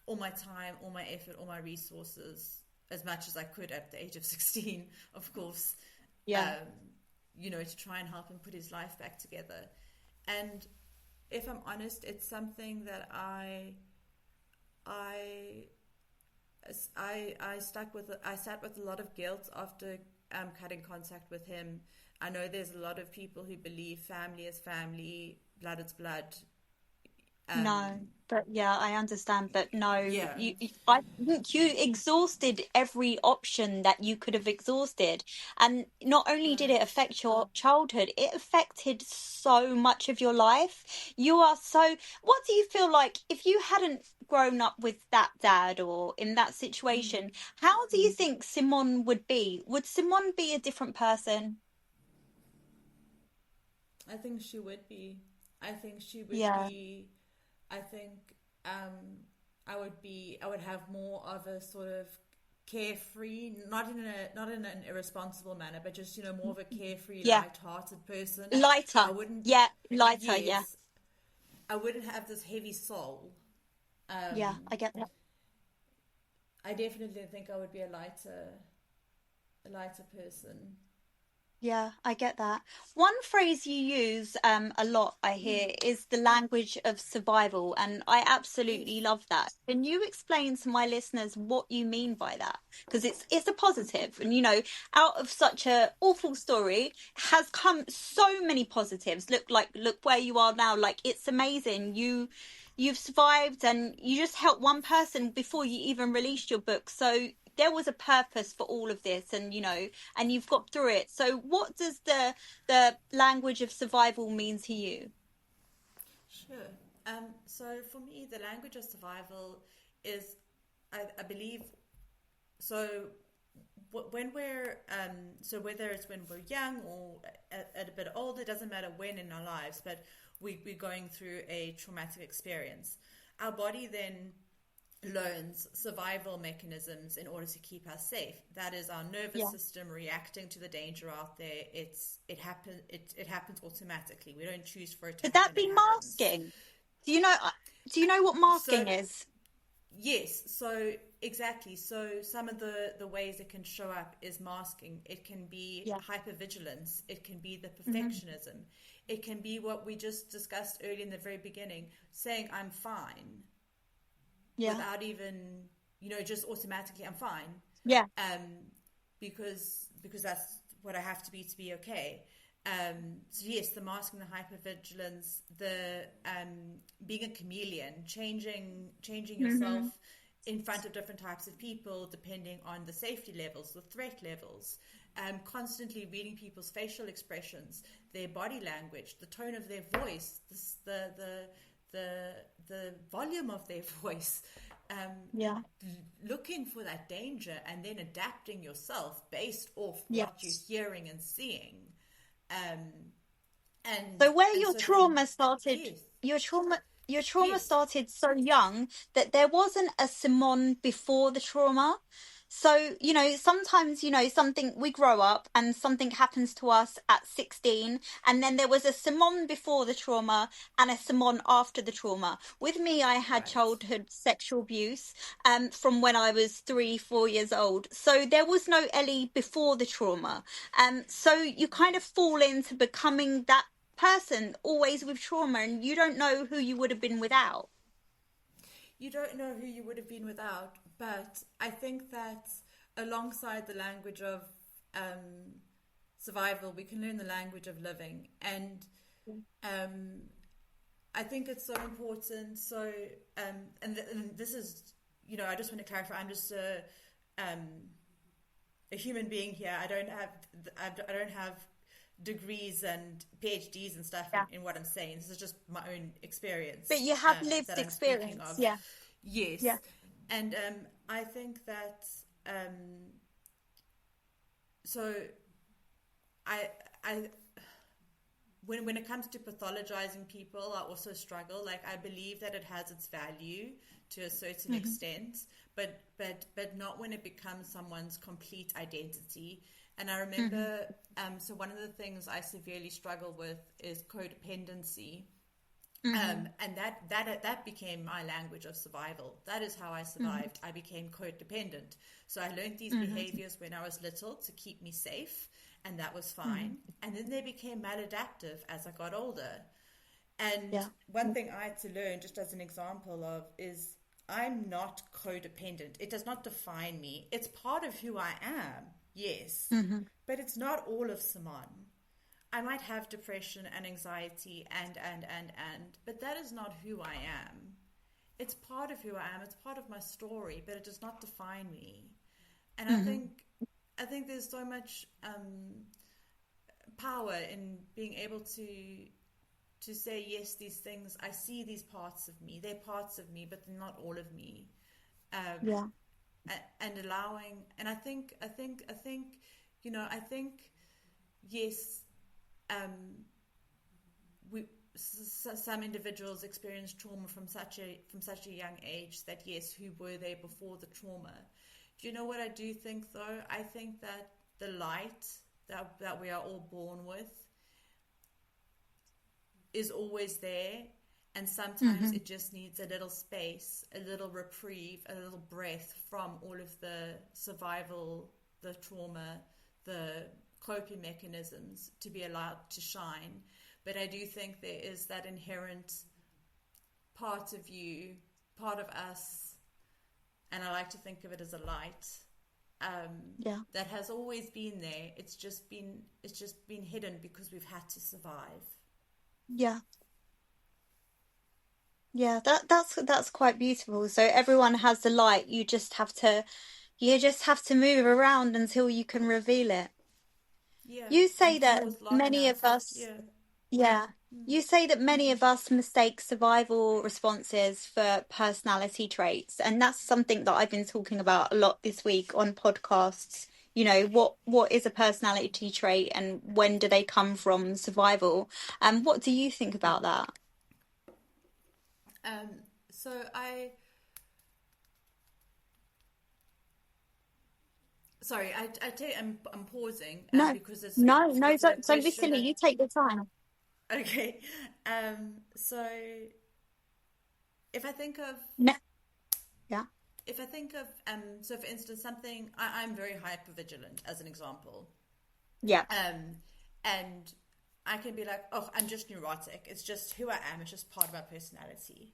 [SPEAKER 2] all my time, all my effort, all my resources, as much as I could at the age of 16, of course,
[SPEAKER 1] Yeah.
[SPEAKER 2] to try and help him put his life back together. And if I'm honest, it's something that I sat with a lot of guilt after cutting contact with him. I know there's a lot of people who believe family is family, blood is blood.
[SPEAKER 1] No, but yeah, I understand. But no,
[SPEAKER 2] Yeah.
[SPEAKER 1] I think you exhausted every option that you could have exhausted. And not only did it
[SPEAKER 2] Right.
[SPEAKER 1] affect your childhood, it affected so much of your life. You are so, what do you feel like if you hadn't grown up with that dad or in that situation, how do you think Simone would be? Would Simone be a different person?
[SPEAKER 2] I think she would be. I think she would
[SPEAKER 1] Yeah.
[SPEAKER 2] be. I think I would have more of a sort of carefree, not in an irresponsible manner, but just more of a carefree,
[SPEAKER 1] Yeah.
[SPEAKER 2] light-hearted person. I
[SPEAKER 1] Lighter.
[SPEAKER 2] wouldn't.
[SPEAKER 1] Yeah. Lighter. Yeah.
[SPEAKER 2] Yes, I wouldn't have this heavy soul.
[SPEAKER 1] Yeah.
[SPEAKER 2] Um,
[SPEAKER 1] I get that.
[SPEAKER 2] I definitely think I would be a lighter person.
[SPEAKER 1] Yeah, I get that. One phrase you use a lot, I hear, is the language of survival, and I
[SPEAKER 2] Yes.
[SPEAKER 1] absolutely love that. Can you explain to my listeners what you mean by that? Because it's a positive, and out of such a awful story has come so many positives. Look where you are now. Like it's amazing. You've survived, and you just helped one person before you even released your book. So there was a purpose for all of this, and you've got through it. So what does the language of survival mean to you?
[SPEAKER 2] Sure. So for me, the language of survival is, I believe, so when we're, so whether it's when we're young or at a bit older, it doesn't matter when in our lives, but we're going through a traumatic experience. Our body then learns survival mechanisms in order to keep us safe. That is our nervous
[SPEAKER 1] Yeah.
[SPEAKER 2] system reacting to the danger out there. It happens automatically. We don't choose for it to
[SPEAKER 1] Could that
[SPEAKER 2] happen. It
[SPEAKER 1] be
[SPEAKER 2] happens.
[SPEAKER 1] masking? Do you know? Do you know what
[SPEAKER 2] So
[SPEAKER 1] masking is?
[SPEAKER 2] yes, so exactly. So some of the ways it can show up is masking. It can be
[SPEAKER 1] Yeah.
[SPEAKER 2] hypervigilance. It can be the
[SPEAKER 1] Hmm.
[SPEAKER 2] perfectionism. It can be what we just discussed early in the very beginning, saying I'm fine
[SPEAKER 1] Yeah.
[SPEAKER 2] without even, just automatically I'm fine.
[SPEAKER 1] Yeah.
[SPEAKER 2] Um, because that's what I have to be okay. So yes, the masking, the hypervigilance, the being a chameleon, changing yourself
[SPEAKER 1] Hmm.
[SPEAKER 2] in front of different types of people depending on the safety levels, the threat levels. Constantly reading people's facial expressions, their body language, the tone of their voice, the volume of their voice. Um,
[SPEAKER 1] Yeah.
[SPEAKER 2] Looking for that danger and then adapting yourself based off what you're
[SPEAKER 1] Yes.
[SPEAKER 2] hearing and seeing. Um, and
[SPEAKER 1] So where
[SPEAKER 2] and
[SPEAKER 1] your
[SPEAKER 2] so for
[SPEAKER 1] trauma started,
[SPEAKER 2] yes,
[SPEAKER 1] your trauma
[SPEAKER 2] yes,
[SPEAKER 1] started so young that there wasn't a Simone before the trauma. So, sometimes, something we grow up and something happens to us at 16, and then there was a Simone before the trauma and a Simone after the trauma. With me, I had
[SPEAKER 2] right.
[SPEAKER 1] childhood sexual abuse from when I was 3, 4 years old. So there was no Ellie before the trauma. So you kind of fall into becoming that person always with trauma, and you don't know who you would have been without.
[SPEAKER 2] You don't know who you would have been without, but I think that alongside the language of survival, we can learn the language of living. And um, I think it's so important. So, and this is, I just want to clarify. I'm just a human being here. I don't have degrees and PhDs and stuff
[SPEAKER 1] Yeah.
[SPEAKER 2] in what I'm saying. This is just my own
[SPEAKER 1] But
[SPEAKER 2] experience
[SPEAKER 1] you have
[SPEAKER 2] that
[SPEAKER 1] lived
[SPEAKER 2] I'm speaking
[SPEAKER 1] experience.
[SPEAKER 2] of.
[SPEAKER 1] Yeah. Yeah.
[SPEAKER 2] Yes, and I think that so I when it comes to pathologizing people, I also struggle. Like, I believe that it has its value to a certain extent, but not when it becomes someone's complete identity. And I remember, so one of the things I severely struggle with is codependency. And that became my language of survival. That is how I survived. I became codependent. So I learned these behaviors when I was little to keep me safe, and that was fine. And then they became maladaptive as I got older. And one thing I had to learn, just as an example of, is I'm not codependent. It does not define me. It's part of who I am, yes, but it's not all of Simone. I might have depression and anxiety and, but that is not who I am. It's part of who I am. It's part of my story, but it does not define me. And I think there's so much power in being able to say, yes, these things, I see these parts of me. They're parts of me, but they're not all of me. And allowing, and I think, yes, some individuals experience trauma from such a young age that, yes, who were they before the trauma? Do you know what I do think, though? I think that the light that we are all born with is always there, and sometimes it just needs a little space, a little reprieve, a little breath from all of the survival, the trauma, the coping mechanisms to be allowed to shine. But I do think there is that inherent part of you, part of us, and I like to think of it as a light, that has always been there. It's just been hidden because we've had to survive.
[SPEAKER 1] That's quite beautiful. So everyone has the light. You just have to move around until you can reveal it. You say
[SPEAKER 2] And
[SPEAKER 1] that
[SPEAKER 2] pause long
[SPEAKER 1] many
[SPEAKER 2] enough.
[SPEAKER 1] of us, you say that many of us mistake survival responses for personality traits, and that's something that I've been talking about a lot this week on podcasts. You know, what is a personality trait, and when do they come from survival? And what do you think about that?
[SPEAKER 2] So I'm pausing
[SPEAKER 1] No,
[SPEAKER 2] because it's
[SPEAKER 1] no,
[SPEAKER 2] a
[SPEAKER 1] don't be
[SPEAKER 2] question
[SPEAKER 1] silly.
[SPEAKER 2] that.
[SPEAKER 1] You take your time.
[SPEAKER 2] Okay. So if I think of
[SPEAKER 1] No, yeah,
[SPEAKER 2] so for instance, I'm very hypervigilant as an example.
[SPEAKER 1] yeah,
[SPEAKER 2] And I can be like, oh, I'm just neurotic. It's just who I am. It's just part of my personality.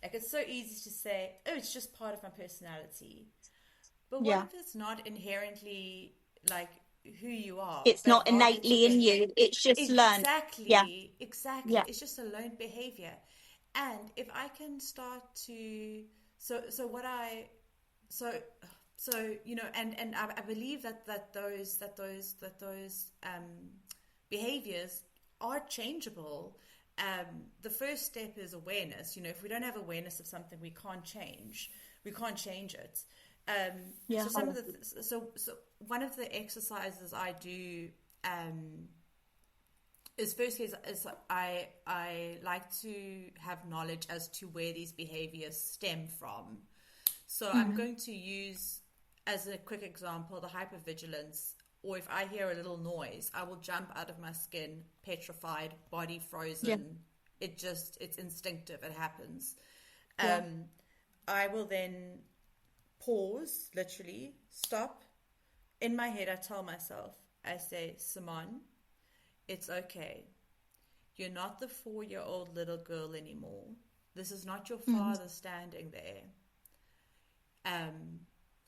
[SPEAKER 2] Like, it's so easy to say, oh, it's just part of my personality. But what
[SPEAKER 1] yeah.
[SPEAKER 2] if it's not inherently like who you are,
[SPEAKER 1] It's
[SPEAKER 2] but
[SPEAKER 1] not
[SPEAKER 2] rather it's a
[SPEAKER 1] innately in you. It's just learned. Yeah,
[SPEAKER 2] exactly.
[SPEAKER 1] yeah.
[SPEAKER 2] It's just a learned behavior. And if I can start to so what I so and I believe that those behaviors are changeable. The first step is awareness. If we don't have awareness of something, we can't change it.
[SPEAKER 1] Yeah.
[SPEAKER 2] So one of the exercises I do is firstly is I like to have knowledge as to where these behaviors stem from. So I'm going to use, as a quick example, the hypervigilance. Or if I hear a little noise, I will jump out of my skin, petrified, body frozen.
[SPEAKER 1] Yeah.
[SPEAKER 2] It's instinctive. It happens.
[SPEAKER 1] Yeah.
[SPEAKER 2] I will then pause, literally, stop. In my head, I tell myself, I say, Simone, it's okay. You're not the 4-year-old little girl anymore. This is not your father standing there.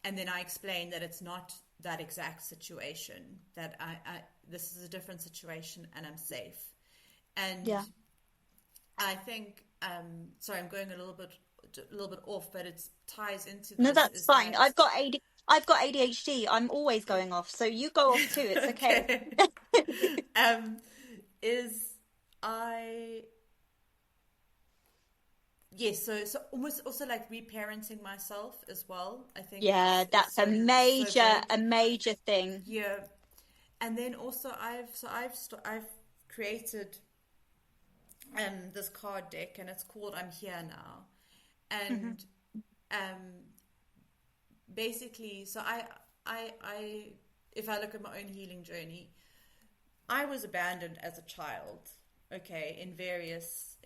[SPEAKER 2] And then I explain that it's not that exact situation, that this is a different situation and I'm safe. And I think, sorry, I'm going a little bit off, but it ties into this.
[SPEAKER 1] No, that's fine.
[SPEAKER 2] That...
[SPEAKER 1] I've got ADHD. I'm always going off, so you go off too. It's okay.
[SPEAKER 2] Is I Yes, so almost also like reparenting myself as well. I think
[SPEAKER 1] Yeah,
[SPEAKER 2] it's
[SPEAKER 1] that's
[SPEAKER 2] so very
[SPEAKER 1] a major thing.
[SPEAKER 2] yeah. And then also I've created this card deck, and it's called I'm Here Now.
[SPEAKER 1] Mm-hmm.
[SPEAKER 2] And basically, so I, if I look at my own healing journey, I was abandoned as a child, okay, in various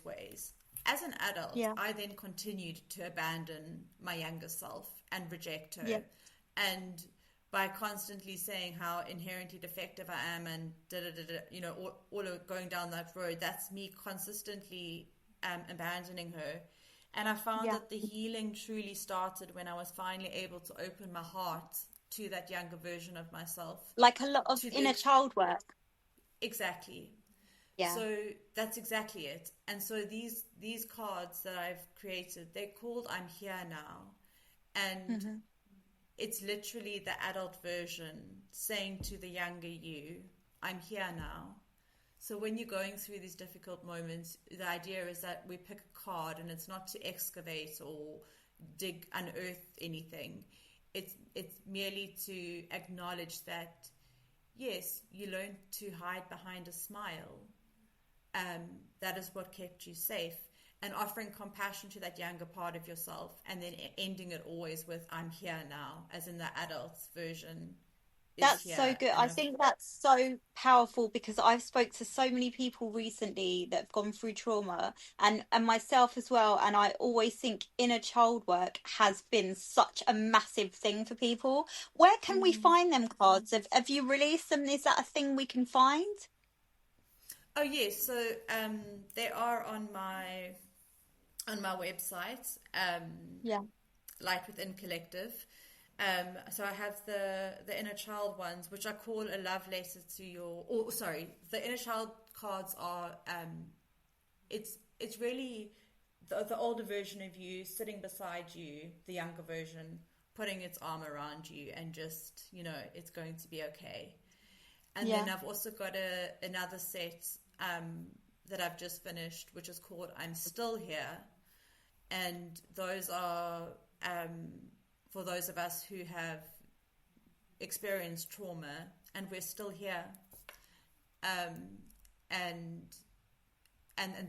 [SPEAKER 2] ways. As an adult,
[SPEAKER 1] Yeah.
[SPEAKER 2] I then continued to abandon my younger self and reject
[SPEAKER 1] Yeah.
[SPEAKER 2] her. And by constantly saying how inherently defective I am and da da da da, all of going down that road, that's me consistently abandoning her. And I found
[SPEAKER 1] Yeah.
[SPEAKER 2] that the healing truly started when I was finally able to open my heart to that younger version of myself,
[SPEAKER 1] Like a lot of
[SPEAKER 2] to
[SPEAKER 1] inner
[SPEAKER 2] the
[SPEAKER 1] child work.
[SPEAKER 2] exactly.
[SPEAKER 1] Yeah.
[SPEAKER 2] So that's exactly it. And so these cards that I've created, they're called I'm Here Now. And
[SPEAKER 1] Mm-hmm.
[SPEAKER 2] it's literally the adult version saying to the younger you, I'm here now. So when you're going through these difficult moments, the idea is that we pick a card, and it's not to excavate or unearth anything. It's merely to acknowledge that, yes, you learned to hide behind a smile. That is what kept you safe. And offering compassion to that younger part of yourself, and then ending it always with I'm here now, as in the adult's version is
[SPEAKER 1] That's
[SPEAKER 2] here.
[SPEAKER 1] so good.
[SPEAKER 2] And
[SPEAKER 1] I think that's so powerful because I've spoke to so many people recently that have gone through trauma and myself as well. And I always think inner child work has been such a massive thing for people. Where can we find them cards? Have you released them? Is that a thing we can find?
[SPEAKER 2] oh yes, so they are on my website,
[SPEAKER 1] Yeah.
[SPEAKER 2] Light Within Collective. So I have the inner child ones, which I call a love letter to your. Or sorry, the inner child cards are. It's really the older version of you sitting beside you, the younger version, putting its arm around you, and just it's going to be okay. And
[SPEAKER 1] Yeah.
[SPEAKER 2] then I've also got another set that I've just finished, which is called I'm Still Here, and those are for those of us who have experienced trauma and we're still here. And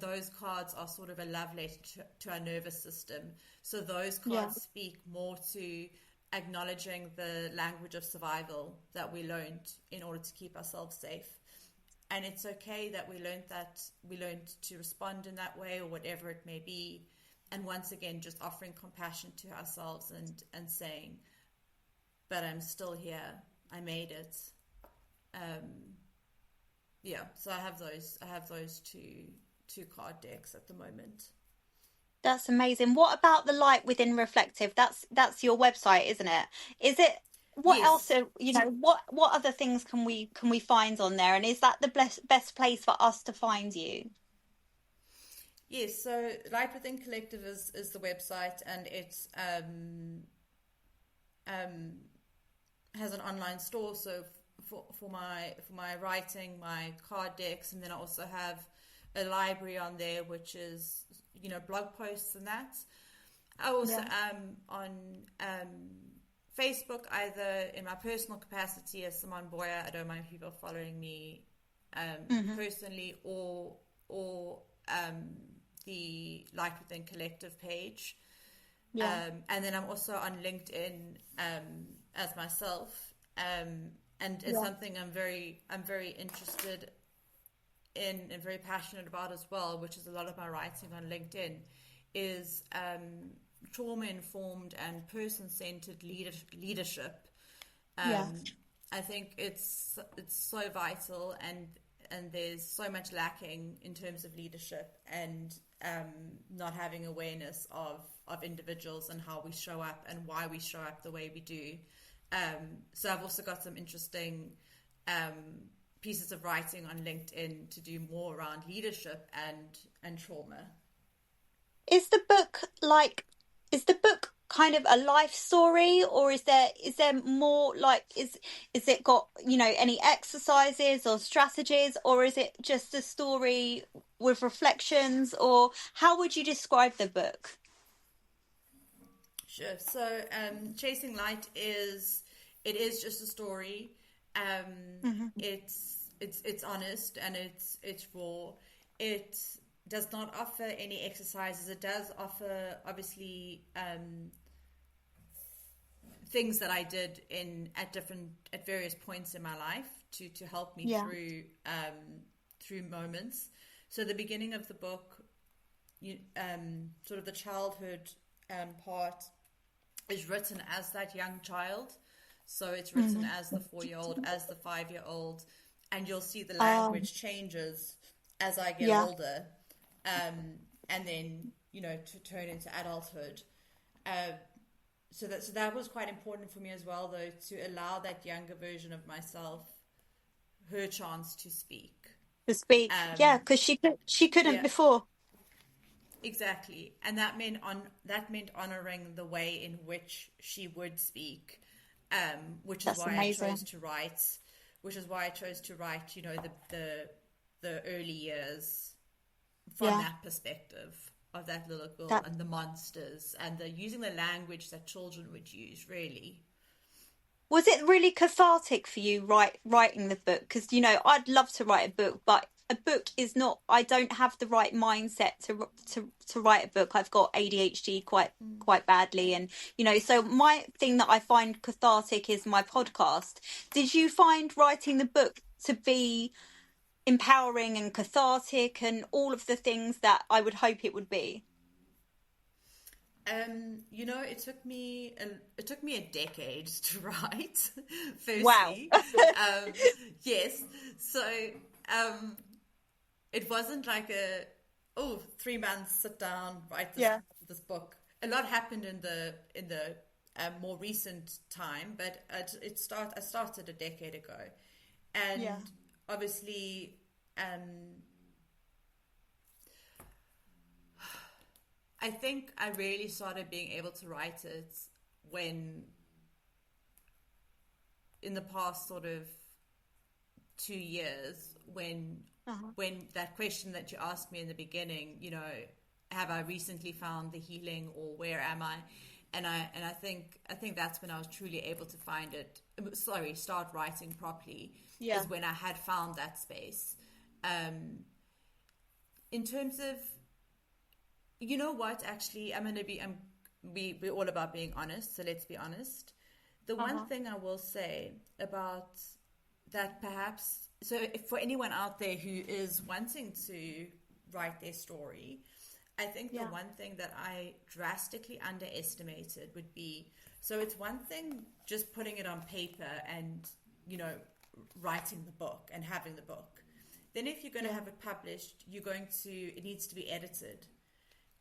[SPEAKER 2] those cards are sort of a love letter to our nervous system. So those
[SPEAKER 1] Yeah.
[SPEAKER 2] cards speak more to acknowledging the language of survival that we learned in order to keep ourselves safe. And it's okay that we learned to respond in that way or whatever it may be. And once again, just offering compassion to ourselves and saying, but I'm still here. I made it. Yeah, so I have those two card decks at the moment.
[SPEAKER 1] That's amazing. What about the light within reflective? That's your website, isn't it? Is it what else
[SPEAKER 2] Yes.
[SPEAKER 1] are, what other things can we find on there? And is that the best place for us to find you?
[SPEAKER 2] Yes, so Light Within Collective is the website, and it's has an online store. So for my writing, my card decks, and then I also have a library on there, which is blog posts and that. I also
[SPEAKER 1] Yeah.
[SPEAKER 2] am on Facebook, either in my personal capacity as Simone Boyer. I don't mind people following me
[SPEAKER 1] Hmm.
[SPEAKER 2] personally, or the Light Within Collective page.
[SPEAKER 1] Yeah.
[SPEAKER 2] And then I'm also on LinkedIn as myself. And it's
[SPEAKER 1] Yeah.
[SPEAKER 2] something I'm very interested in and very passionate about as well, which is a lot of my writing on LinkedIn, is trauma-informed and person-centered leadership.
[SPEAKER 1] Yeah.
[SPEAKER 2] I think it's so vital, and there's so much lacking in terms of leadership and not having awareness of individuals and how we show up and why we show up the way we do. So I've also got some interesting pieces of writing on LinkedIn to do more around leadership and trauma.
[SPEAKER 1] Is the book like is the book kind of a life story, or is there more, like, is it got, any exercises or strategies, or is it just a story with reflections, or how would you describe the book?
[SPEAKER 2] Sure. So Chasing Light is just a story.
[SPEAKER 1] Hmm.
[SPEAKER 2] It's honest, and it's raw. it does not offer any exercises. It does offer, obviously, things that I did at various points in my life to help me
[SPEAKER 1] Yeah.
[SPEAKER 2] through moments. So the beginning of the book, sort of the childhood part, is written as that young child. So it's written as the 4-year-old, as the 5-year-old, and you'll see the language changes as I get
[SPEAKER 1] Yeah.
[SPEAKER 2] older, and then to turn into adulthood. So that was quite important for me as well, though, to allow that younger version of myself her chance to speak.
[SPEAKER 1] To speak. Yeah, because she couldn't
[SPEAKER 2] Yeah,
[SPEAKER 1] before.
[SPEAKER 2] exactly, and that meant honoring the way in which she would speak, which is
[SPEAKER 1] That's
[SPEAKER 2] why I chose
[SPEAKER 1] amazing.
[SPEAKER 2] to write. Which is why I chose to write, the early years from
[SPEAKER 1] Yeah.
[SPEAKER 2] that perspective of that little girl
[SPEAKER 1] That
[SPEAKER 2] and the monsters and using the language that children would use, really.
[SPEAKER 1] was it really cathartic for you writing the book? Because I'd love to write a book, but a book is not. I don't have the right mindset to write a book. I've got ADHD quite badly, and so my thing that I find cathartic is my podcast. Did you find writing the book to be empowering and cathartic and all of the things that I would hope it would be?
[SPEAKER 2] It took me a decade to write.
[SPEAKER 1] Wow.
[SPEAKER 2] Firstly, yes. So it wasn't like 3 months, sit down, write
[SPEAKER 1] Yeah.
[SPEAKER 2] this book. A lot happened in the more recent time, but I started a decade ago, and
[SPEAKER 1] Yeah.
[SPEAKER 2] obviously. I think I really started being able to write it when, in the past sort of 2 years,
[SPEAKER 1] Uh-huh.
[SPEAKER 2] when that question that you asked me in the beginning, have I recently found the healing, or where am I? And I think that's when I was truly able to find it. Sorry, start writing properly,
[SPEAKER 1] Yeah.
[SPEAKER 2] is when I had found that space. In terms of, what, actually, we're all about being honest, so let's be honest. The one
[SPEAKER 1] Uh-huh.
[SPEAKER 2] thing I will say about that, perhaps, so if for anyone out there who is wanting to write their story, I think the
[SPEAKER 1] Yeah.
[SPEAKER 2] one thing that I drastically underestimated would be, so it's one thing just putting it on paper and, writing the book and having the book. Then if you're going to
[SPEAKER 1] Yeah.
[SPEAKER 2] have it published, it needs to be edited.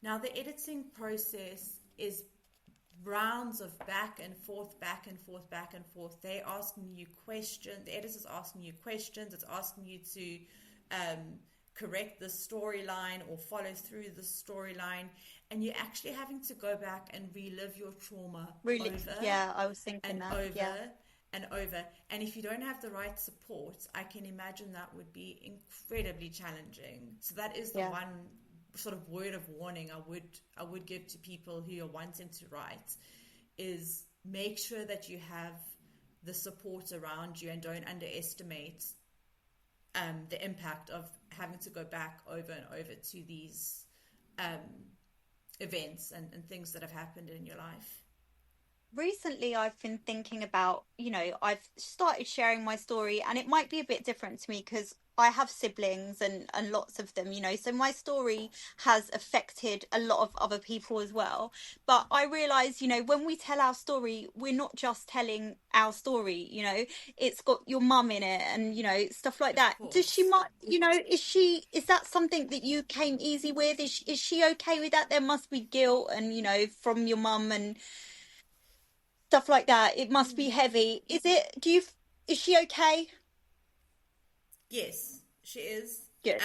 [SPEAKER 2] Now, the editing process is rounds of back and forth, back and forth, back and forth. They're asking you questions. The editor's asking you questions. It's asking you to correct the storyline or follow through the storyline. And you're actually having to go back and relive your trauma
[SPEAKER 1] Really?
[SPEAKER 2] over
[SPEAKER 1] Yeah, I was thinking
[SPEAKER 2] and
[SPEAKER 1] that. Yeah.
[SPEAKER 2] over and over. And if you don't have the right support, I can imagine that would be incredibly challenging. So that is the
[SPEAKER 1] Yeah.
[SPEAKER 2] one sort of word of warning I would give to people who are wanting to write, is make sure that you have the support around you, and don't underestimate the impact of having to go back over and over to these events and things that have happened in your life.
[SPEAKER 1] Recently I've been thinking about, I've started sharing my story, and it might be a bit different to me because I have siblings and lots of them, so my story has affected a lot of other people as well. But I realize, when we tell our story, we're not just telling our story, it's got your mum in it and, stuff like
[SPEAKER 2] Of
[SPEAKER 1] that. Does she
[SPEAKER 2] course.
[SPEAKER 1] might, is that something that you came easy with? Is she okay with that? There must be guilt and, from your mum and stuff like that. It must be heavy. Is she okay?
[SPEAKER 2] Yes, she is.
[SPEAKER 1] Good.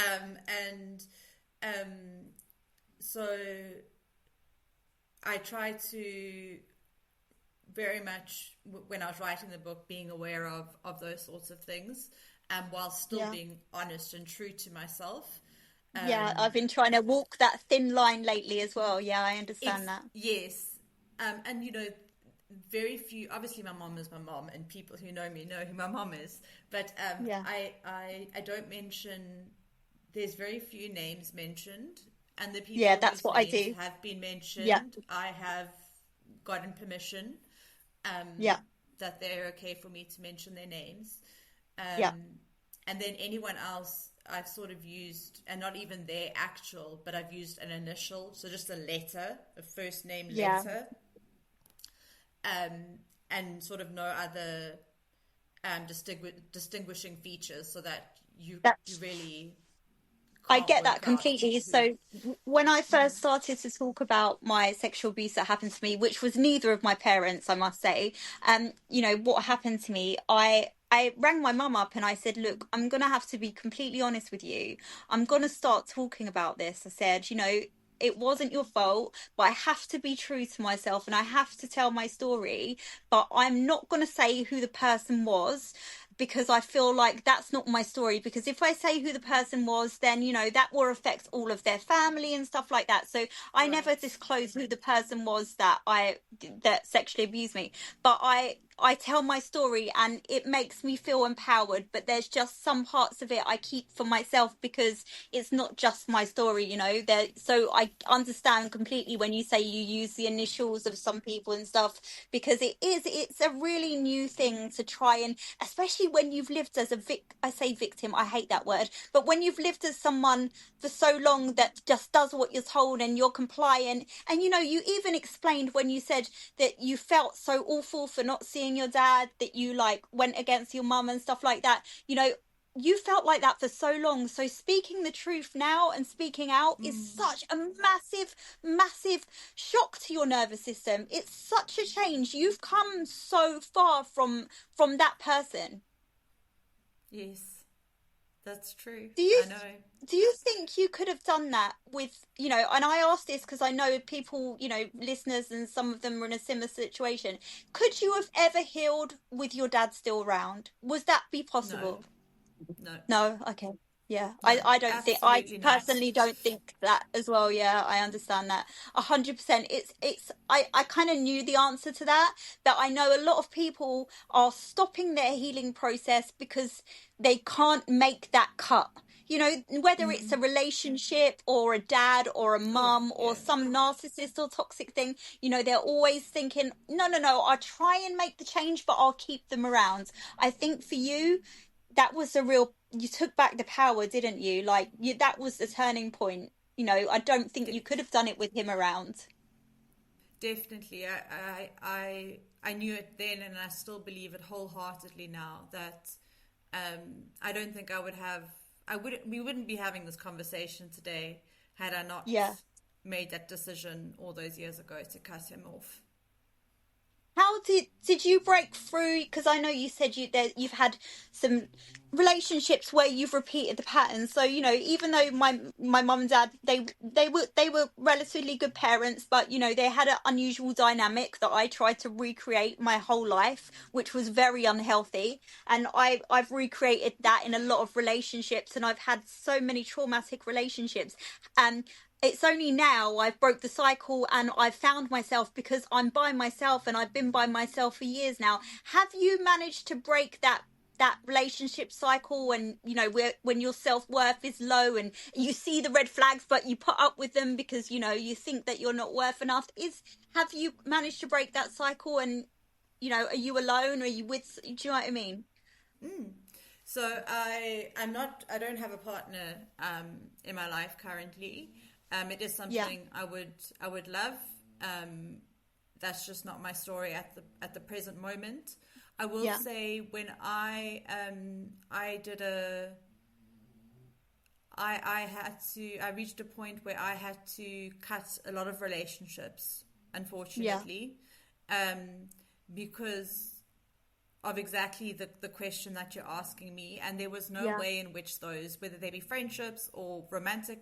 [SPEAKER 2] And so I try to very much, when I was writing the book, being aware of those sorts of things, while still
[SPEAKER 1] Yeah.
[SPEAKER 2] being honest and true to myself.
[SPEAKER 1] Yeah,
[SPEAKER 2] Um,
[SPEAKER 1] I've been trying to walk that thin line lately as well. Yeah, I
[SPEAKER 2] it's
[SPEAKER 1] understand that.
[SPEAKER 2] yes, and very few. Obviously, my mom is my mom, and people who know me know who my mom is. But
[SPEAKER 1] Yeah.
[SPEAKER 2] I don't mention there's very few names mentioned, and the
[SPEAKER 1] Yeah,
[SPEAKER 2] people
[SPEAKER 1] that's
[SPEAKER 2] whose
[SPEAKER 1] what I
[SPEAKER 2] names
[SPEAKER 1] do.
[SPEAKER 2] have been
[SPEAKER 1] Yeah,
[SPEAKER 2] mentioned, I have gotten permission um,
[SPEAKER 1] yeah,
[SPEAKER 2] that they're okay for me to mention their names.
[SPEAKER 1] yeah,
[SPEAKER 2] And then anyone else I've sort of used, and not even their actual, but I've used an initial, so just a letter, a first name
[SPEAKER 1] yeah.
[SPEAKER 2] letter, and sort of no other distinguishing features, so that you
[SPEAKER 1] That's
[SPEAKER 2] really
[SPEAKER 1] I
[SPEAKER 2] can't
[SPEAKER 1] get that
[SPEAKER 2] work out
[SPEAKER 1] completely.
[SPEAKER 2] who.
[SPEAKER 1] So when I first started to talk about my sexual abuse that happened to me, which was neither of my parents, I must say, what happened to me, I rang my mum up and I said, look, I'm gonna have to be completely honest with you. I'm gonna start talking about this. I said, it wasn't your fault, but I have to be true to myself and I have to tell my story, but I'm not gonna say who the person was because I feel like that's not my story. Because if I say who the person was, then, that will affect all of their family and stuff like that. So I never
[SPEAKER 2] Right.
[SPEAKER 1] disclosed who the person was that sexually abused me. But I tell my story and it makes me feel empowered, but there's just some parts of it I keep for myself because it's not just my story, there. So I understand completely when you say you use the initials of some people and stuff, because it's a really new thing to try, and especially when you've lived as I say victim, I hate that word, but when you've lived as someone for so long that just does what you're told and you're compliant. And you even explained when you said that you felt so awful for not seeing your dad, that you like went against your mum and stuff like that. You felt like that for so long. So speaking the truth now and speaking out is such a massive, massive shock to your nervous system. It's such a change. You've come so far from that person.
[SPEAKER 2] Yes, that's true.
[SPEAKER 1] Do you
[SPEAKER 2] I know.
[SPEAKER 1] do you think you could have done that with, and I ask this because I know people, listeners, and some of them are in a similar situation. Could you have ever healed with your dad still around? Was that be
[SPEAKER 2] No,
[SPEAKER 1] possible?
[SPEAKER 2] no,
[SPEAKER 1] No, okay. Yeah,
[SPEAKER 2] no,
[SPEAKER 1] I don't think, I
[SPEAKER 2] absolutely not.
[SPEAKER 1] personally don't think that as well. Yeah, I understand that 100%. I kind of knew the answer to that, but I know a lot of people are stopping their healing process because they can't make that cut. Whether it's a relationship or a dad or a
[SPEAKER 2] Oh,
[SPEAKER 1] mum or
[SPEAKER 2] yeah.
[SPEAKER 1] some narcissist or toxic thing, they're always thinking, no, no, no, I'll try and make the change, but I'll keep them around. I think for you, that was you took back the power, didn't you? Like that was the turning point. I don't think you
[SPEAKER 2] De-
[SPEAKER 1] could have done it with him around.
[SPEAKER 2] Definitely. I knew it then, and I still believe it wholeheartedly now, that I don't think I would have. We wouldn't be having this conversation today had I not
[SPEAKER 1] Yeah.
[SPEAKER 2] made that decision all those years ago to cut him off.
[SPEAKER 1] How did you break through? Because I know you said you've had some relationships where you've repeated the pattern. So even though my mum and dad, they were relatively good parents, but they had an unusual dynamic that I tried to recreate my whole life, which was very unhealthy. And I've recreated that in a lot of relationships, and I've had so many traumatic relationships. And it's only now I've broke the cycle and I've found myself, because I'm by myself and I've been by myself for years now. Have you managed to break that relationship cycle, and when your self-worth is low and you see the red flags but you put up with them because you think that you're not worth enough? Have you managed to break that cycle, and are you alone, or are you with, do you know what I mean?
[SPEAKER 2] So I don't have a partner in my life currently. It is
[SPEAKER 1] Yeah,
[SPEAKER 2] something I would love. That's just not my story at the present moment. I will
[SPEAKER 1] yeah,
[SPEAKER 2] say, when I did I reached a point where I had to cut a lot of relationships,
[SPEAKER 1] yeah,
[SPEAKER 2] unfortunately, because of exactly the question that you're asking me. And there was no
[SPEAKER 1] yeah,
[SPEAKER 2] way in which those, whether they be friendships or romantic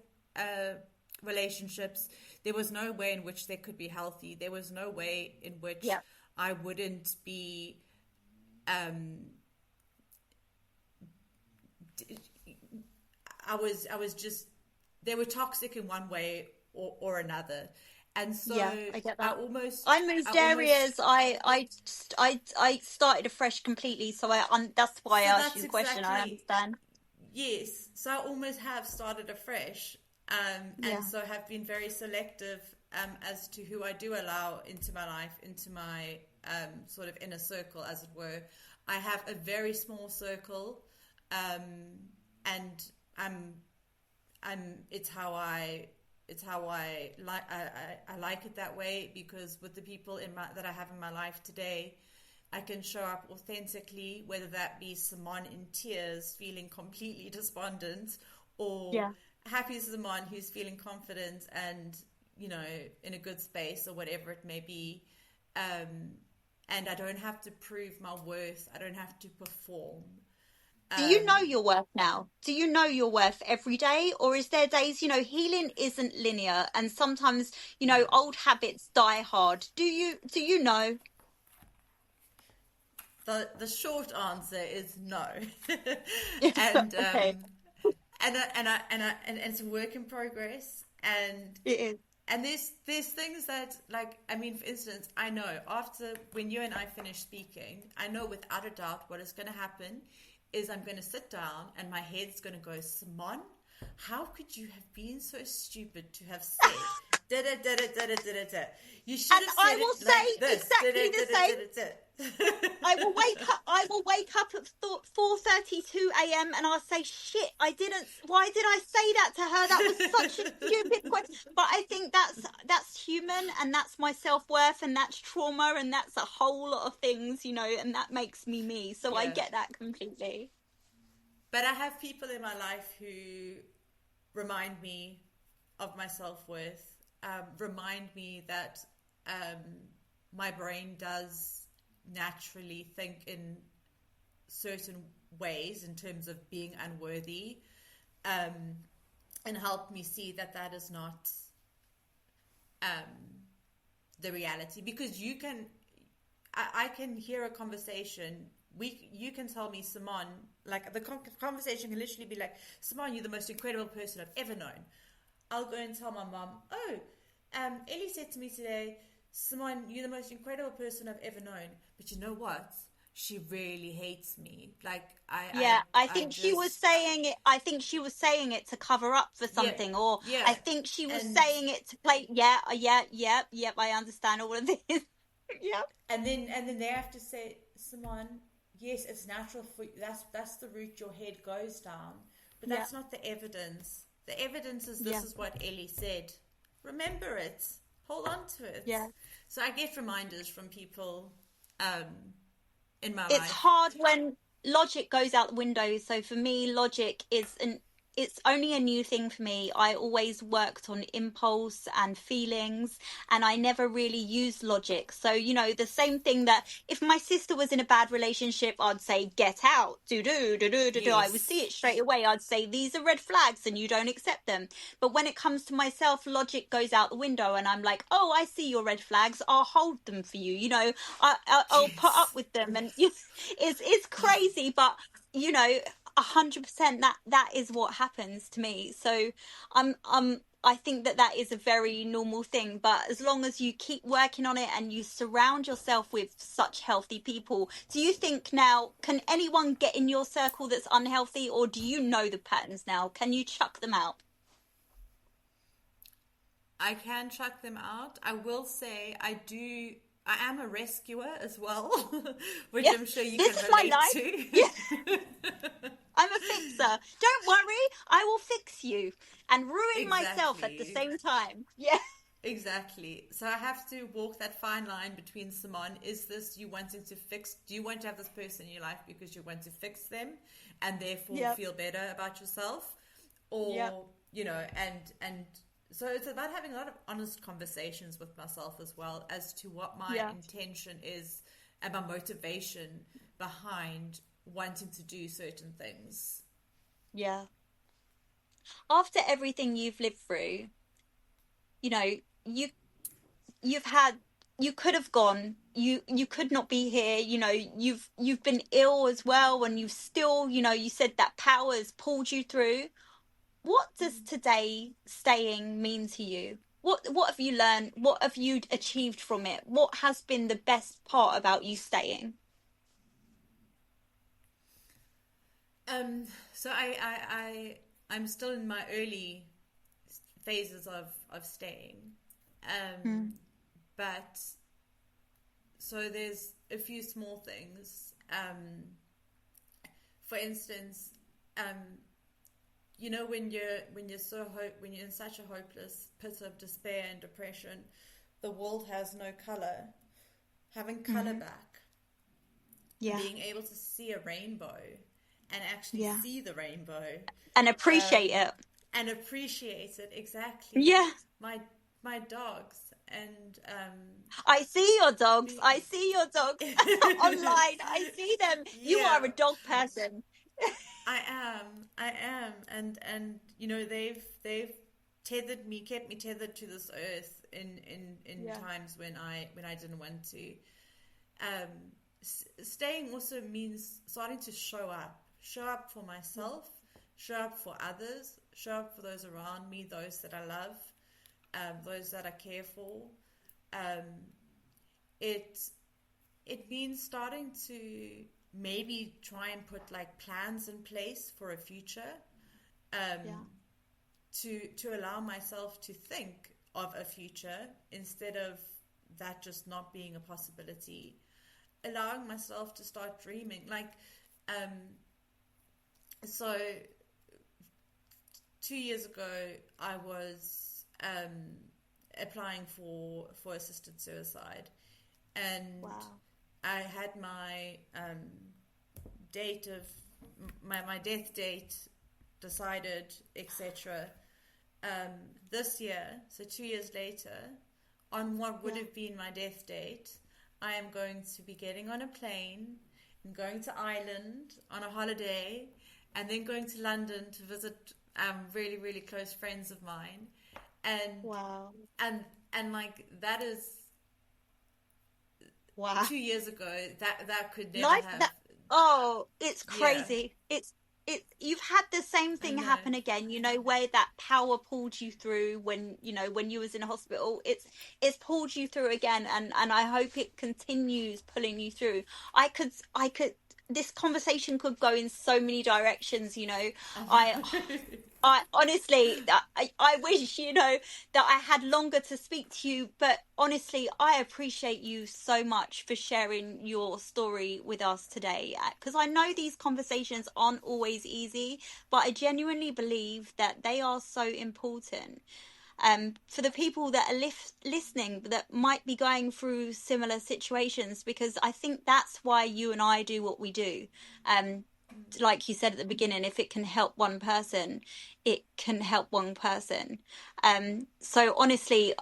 [SPEAKER 2] relationships, there was no way in which they could be healthy. There was no way in which
[SPEAKER 1] yeah,
[SPEAKER 2] I wouldn't be um I was just, they were toxic in one way or another. And so
[SPEAKER 1] yeah. I get
[SPEAKER 2] I
[SPEAKER 1] that.
[SPEAKER 2] almost
[SPEAKER 1] I
[SPEAKER 2] I
[SPEAKER 1] moved
[SPEAKER 2] almost
[SPEAKER 1] areas. I started afresh completely. So that's why I
[SPEAKER 2] so
[SPEAKER 1] asked you
[SPEAKER 2] that's
[SPEAKER 1] the question. I
[SPEAKER 2] exactly
[SPEAKER 1] understand.
[SPEAKER 2] yes, so I almost have started afresh, and so have been very selective as to who I do allow into my life, into my sort of inner circle, as it were. I have a very small circle, and it's how I like. I like it that way, because with the people that I have in my life today, I can show up authentically, whether that be Simone in tears, feeling completely despondent, or happy Simone who's feeling confident and, in a good space, or whatever it may be. And I don't have to prove my worth. I don't have to perform.
[SPEAKER 1] Do you know your worth now? Do you know your worth every day? Or is there days, healing isn't linear, and sometimes, old habits die hard. Do you know?
[SPEAKER 2] The short answer is no. and
[SPEAKER 1] Okay.
[SPEAKER 2] and it's a work in progress, and
[SPEAKER 1] It is.
[SPEAKER 2] and there's things that, like, I mean, for instance, I know after, when you and I finish speaking, I know without a doubt what is going to happen is I'm going to sit down and my head's going to go, Simone, how could you have been so stupid to have said da da da da da da da da? You should have said
[SPEAKER 1] I will
[SPEAKER 2] it
[SPEAKER 1] say
[SPEAKER 2] like this.
[SPEAKER 1] exactly the same. I will wake up at 4:32 a.m. and I'll say, shit, why did I say that to her? That was such a stupid question. But I think that's human, and that's my self-worth, and that's trauma, and that's a whole lot of things, and that makes me me. So I get that completely.
[SPEAKER 2] But I have people in my life who remind me of my self-worth, remind me that my brain does naturally think in certain ways in terms of being unworthy, and help me see that is not the reality. Because I can hear a conversation, you can tell me, Simone, like the conversation can literally be like, Simone, you're the most incredible person I've ever known. I'll go and tell my mom, Ellie said to me today, Simone, you're the most incredible person I've ever known. But you know what? She really hates me. Like,
[SPEAKER 1] I think she was saying it. I think she was saying it to cover up for something, or I think she was saying it to play. Yep. I understand all of this. Yep.
[SPEAKER 2] And then they have to say, Simone, yes, it's natural for you. That's the route your head goes down, but that's not the evidence. The evidence is this is what Ellie said. Remember it. Hold on to it.
[SPEAKER 1] Yeah.
[SPEAKER 2] So I get reminders from people in my life.
[SPEAKER 1] It's hard when logic goes out the window. So for me, logic it's only a new thing for me. I always worked on impulse and feelings, and I never really used logic. So, the same thing that if my sister was in a bad relationship, I'd say, get out, do. I would see it straight away. I'd say, these are red flags and you don't accept them. But when it comes to myself, logic goes out the window, and I'm like, oh, I see your red flags. I'll hold them for you. I'll put up with them. And it's crazy, but 100% that is what happens to me. So I think that is a very normal thing, but as long as you keep working on it and you surround yourself with such healthy people, do you think now, can anyone get in your circle that's unhealthy, or do you know the patterns now? Can you chuck them out?
[SPEAKER 2] I can chuck them out. I will say I am a rescuer as well, which I'm sure you can relate to.
[SPEAKER 1] Yeah. I'm a fixer. Don't worry, I will fix you and ruin myself at the same time. Yeah.
[SPEAKER 2] Exactly. So I have to walk that fine line between, Simone, is this you wanting to fix? Do you want to have this person in your life because you want to fix them and therefore feel better about yourself? Or, and so it's about having a lot of honest conversations with myself as well as to what my intention is and my motivation behind wanting to do certain things.
[SPEAKER 1] Yeah. After everything you've lived through, you could have gone, you could not be here, you've been ill as well, and you've still, you said that power has pulled you through. What does today staying mean to you? What have you learned? What have you achieved from it? What has been the best part about you staying?
[SPEAKER 2] So I'm still in my early phases of staying.
[SPEAKER 1] Mm.
[SPEAKER 2] But so there's a few small things. For instance, when you're in such a hopeless pit of despair and depression, the world has no color. Having color
[SPEAKER 1] Mm-hmm.
[SPEAKER 2] back,
[SPEAKER 1] Yeah.
[SPEAKER 2] being able to see a rainbow and actually
[SPEAKER 1] Yeah.
[SPEAKER 2] see the rainbow,
[SPEAKER 1] And
[SPEAKER 2] um,
[SPEAKER 1] appreciate it.
[SPEAKER 2] and appreciate it exactly.
[SPEAKER 1] Yeah.
[SPEAKER 2] My my dogs and
[SPEAKER 1] I see your dogs.
[SPEAKER 2] be,
[SPEAKER 1] I see your dogs online. I see them. You
[SPEAKER 2] yeah,
[SPEAKER 1] are a dog person.
[SPEAKER 2] I am, and they've tethered me, kept me tethered to this earth in
[SPEAKER 1] Yeah.
[SPEAKER 2] times when I didn't want to. Um, Staying also means starting to show up for myself, show up for others, show up for those around me, those that I love, those that I care for. Um, it it means starting to maybe try and put like plans in place for a future, um,
[SPEAKER 1] Yeah.
[SPEAKER 2] to allow myself to think of a future instead of that just not being a possibility. Allowing myself to start dreaming, um, so 2 years ago I was applying for assisted suicide, and
[SPEAKER 1] Wow.
[SPEAKER 2] I had my date of my death date decided, etc. This year, so 2 years later, on what would
[SPEAKER 1] Yeah.
[SPEAKER 2] have been my death date, I am going to be getting on a plane and going to Ireland on a holiday, and then going to London to visit really, really close friends of mine, and
[SPEAKER 1] Wow.
[SPEAKER 2] and like that is
[SPEAKER 1] Wow.
[SPEAKER 2] 2 years ago. That could never
[SPEAKER 1] Life
[SPEAKER 2] have.
[SPEAKER 1] that oh, it's
[SPEAKER 2] Yeah,
[SPEAKER 1] crazy. It's you've had the same
[SPEAKER 2] I
[SPEAKER 1] thing
[SPEAKER 2] know.
[SPEAKER 1] happen again, where that power pulled you through when, when you was in hospital. It's pulled you through again, and I hope it continues pulling you through. I could this conversation could go in so many directions,
[SPEAKER 2] I
[SPEAKER 1] I
[SPEAKER 2] know.
[SPEAKER 1] I honestly, I wish, that I had longer to speak to you, but honestly, I appreciate you so much for sharing your story with us today. Because I know these conversations aren't always easy, but I genuinely believe that they are so important. For the people that are listening that might be going through similar situations, because I think that's why you and I do what we do. Um, like you said at the beginning, if it can help one person, it can help one person. So honestly,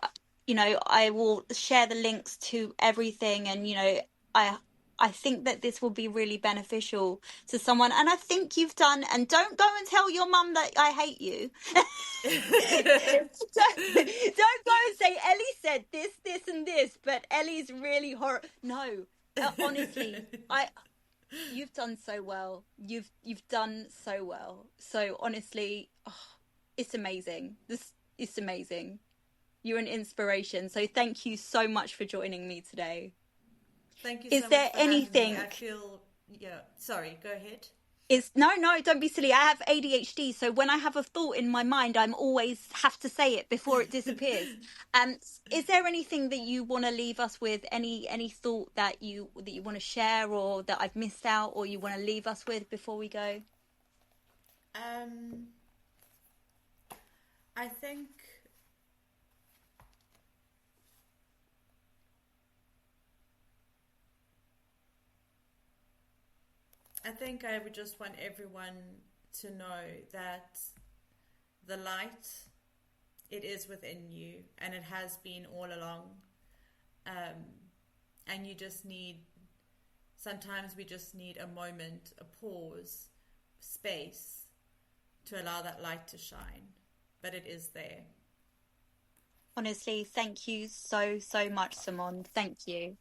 [SPEAKER 1] I will share the links to everything, and I I think that this will be really beneficial to someone, and I think you've done. And don't go and tell your mum that I hate you. Don't go and say Ellie said this, and this, but Ellie's really horrible. No, honestly, you've done so well. You've done so well. So honestly, it's amazing. This is amazing. You're an inspiration. So thank you so much for joining me today.
[SPEAKER 2] Thank you
[SPEAKER 1] Is
[SPEAKER 2] so much
[SPEAKER 1] there
[SPEAKER 2] for having me.
[SPEAKER 1] anything
[SPEAKER 2] I feel, yeah. Sorry, go ahead.
[SPEAKER 1] is no, no, don't be silly. I have ADHD, so when I have a thought in my mind, I'm always have to say it before it disappears. Is there anything that you want to leave us with? Any thought that you want to share, or that I've missed out, or you want to leave us with before we go?
[SPEAKER 2] Um, I think I would just want everyone to know that the light, it is within you, and it has been all along. Um, and you just need, sometimes we just need a moment, a pause, space to allow that light to shine. But it is there.
[SPEAKER 1] Honestly, thank you so, so much, Simone. Thank you.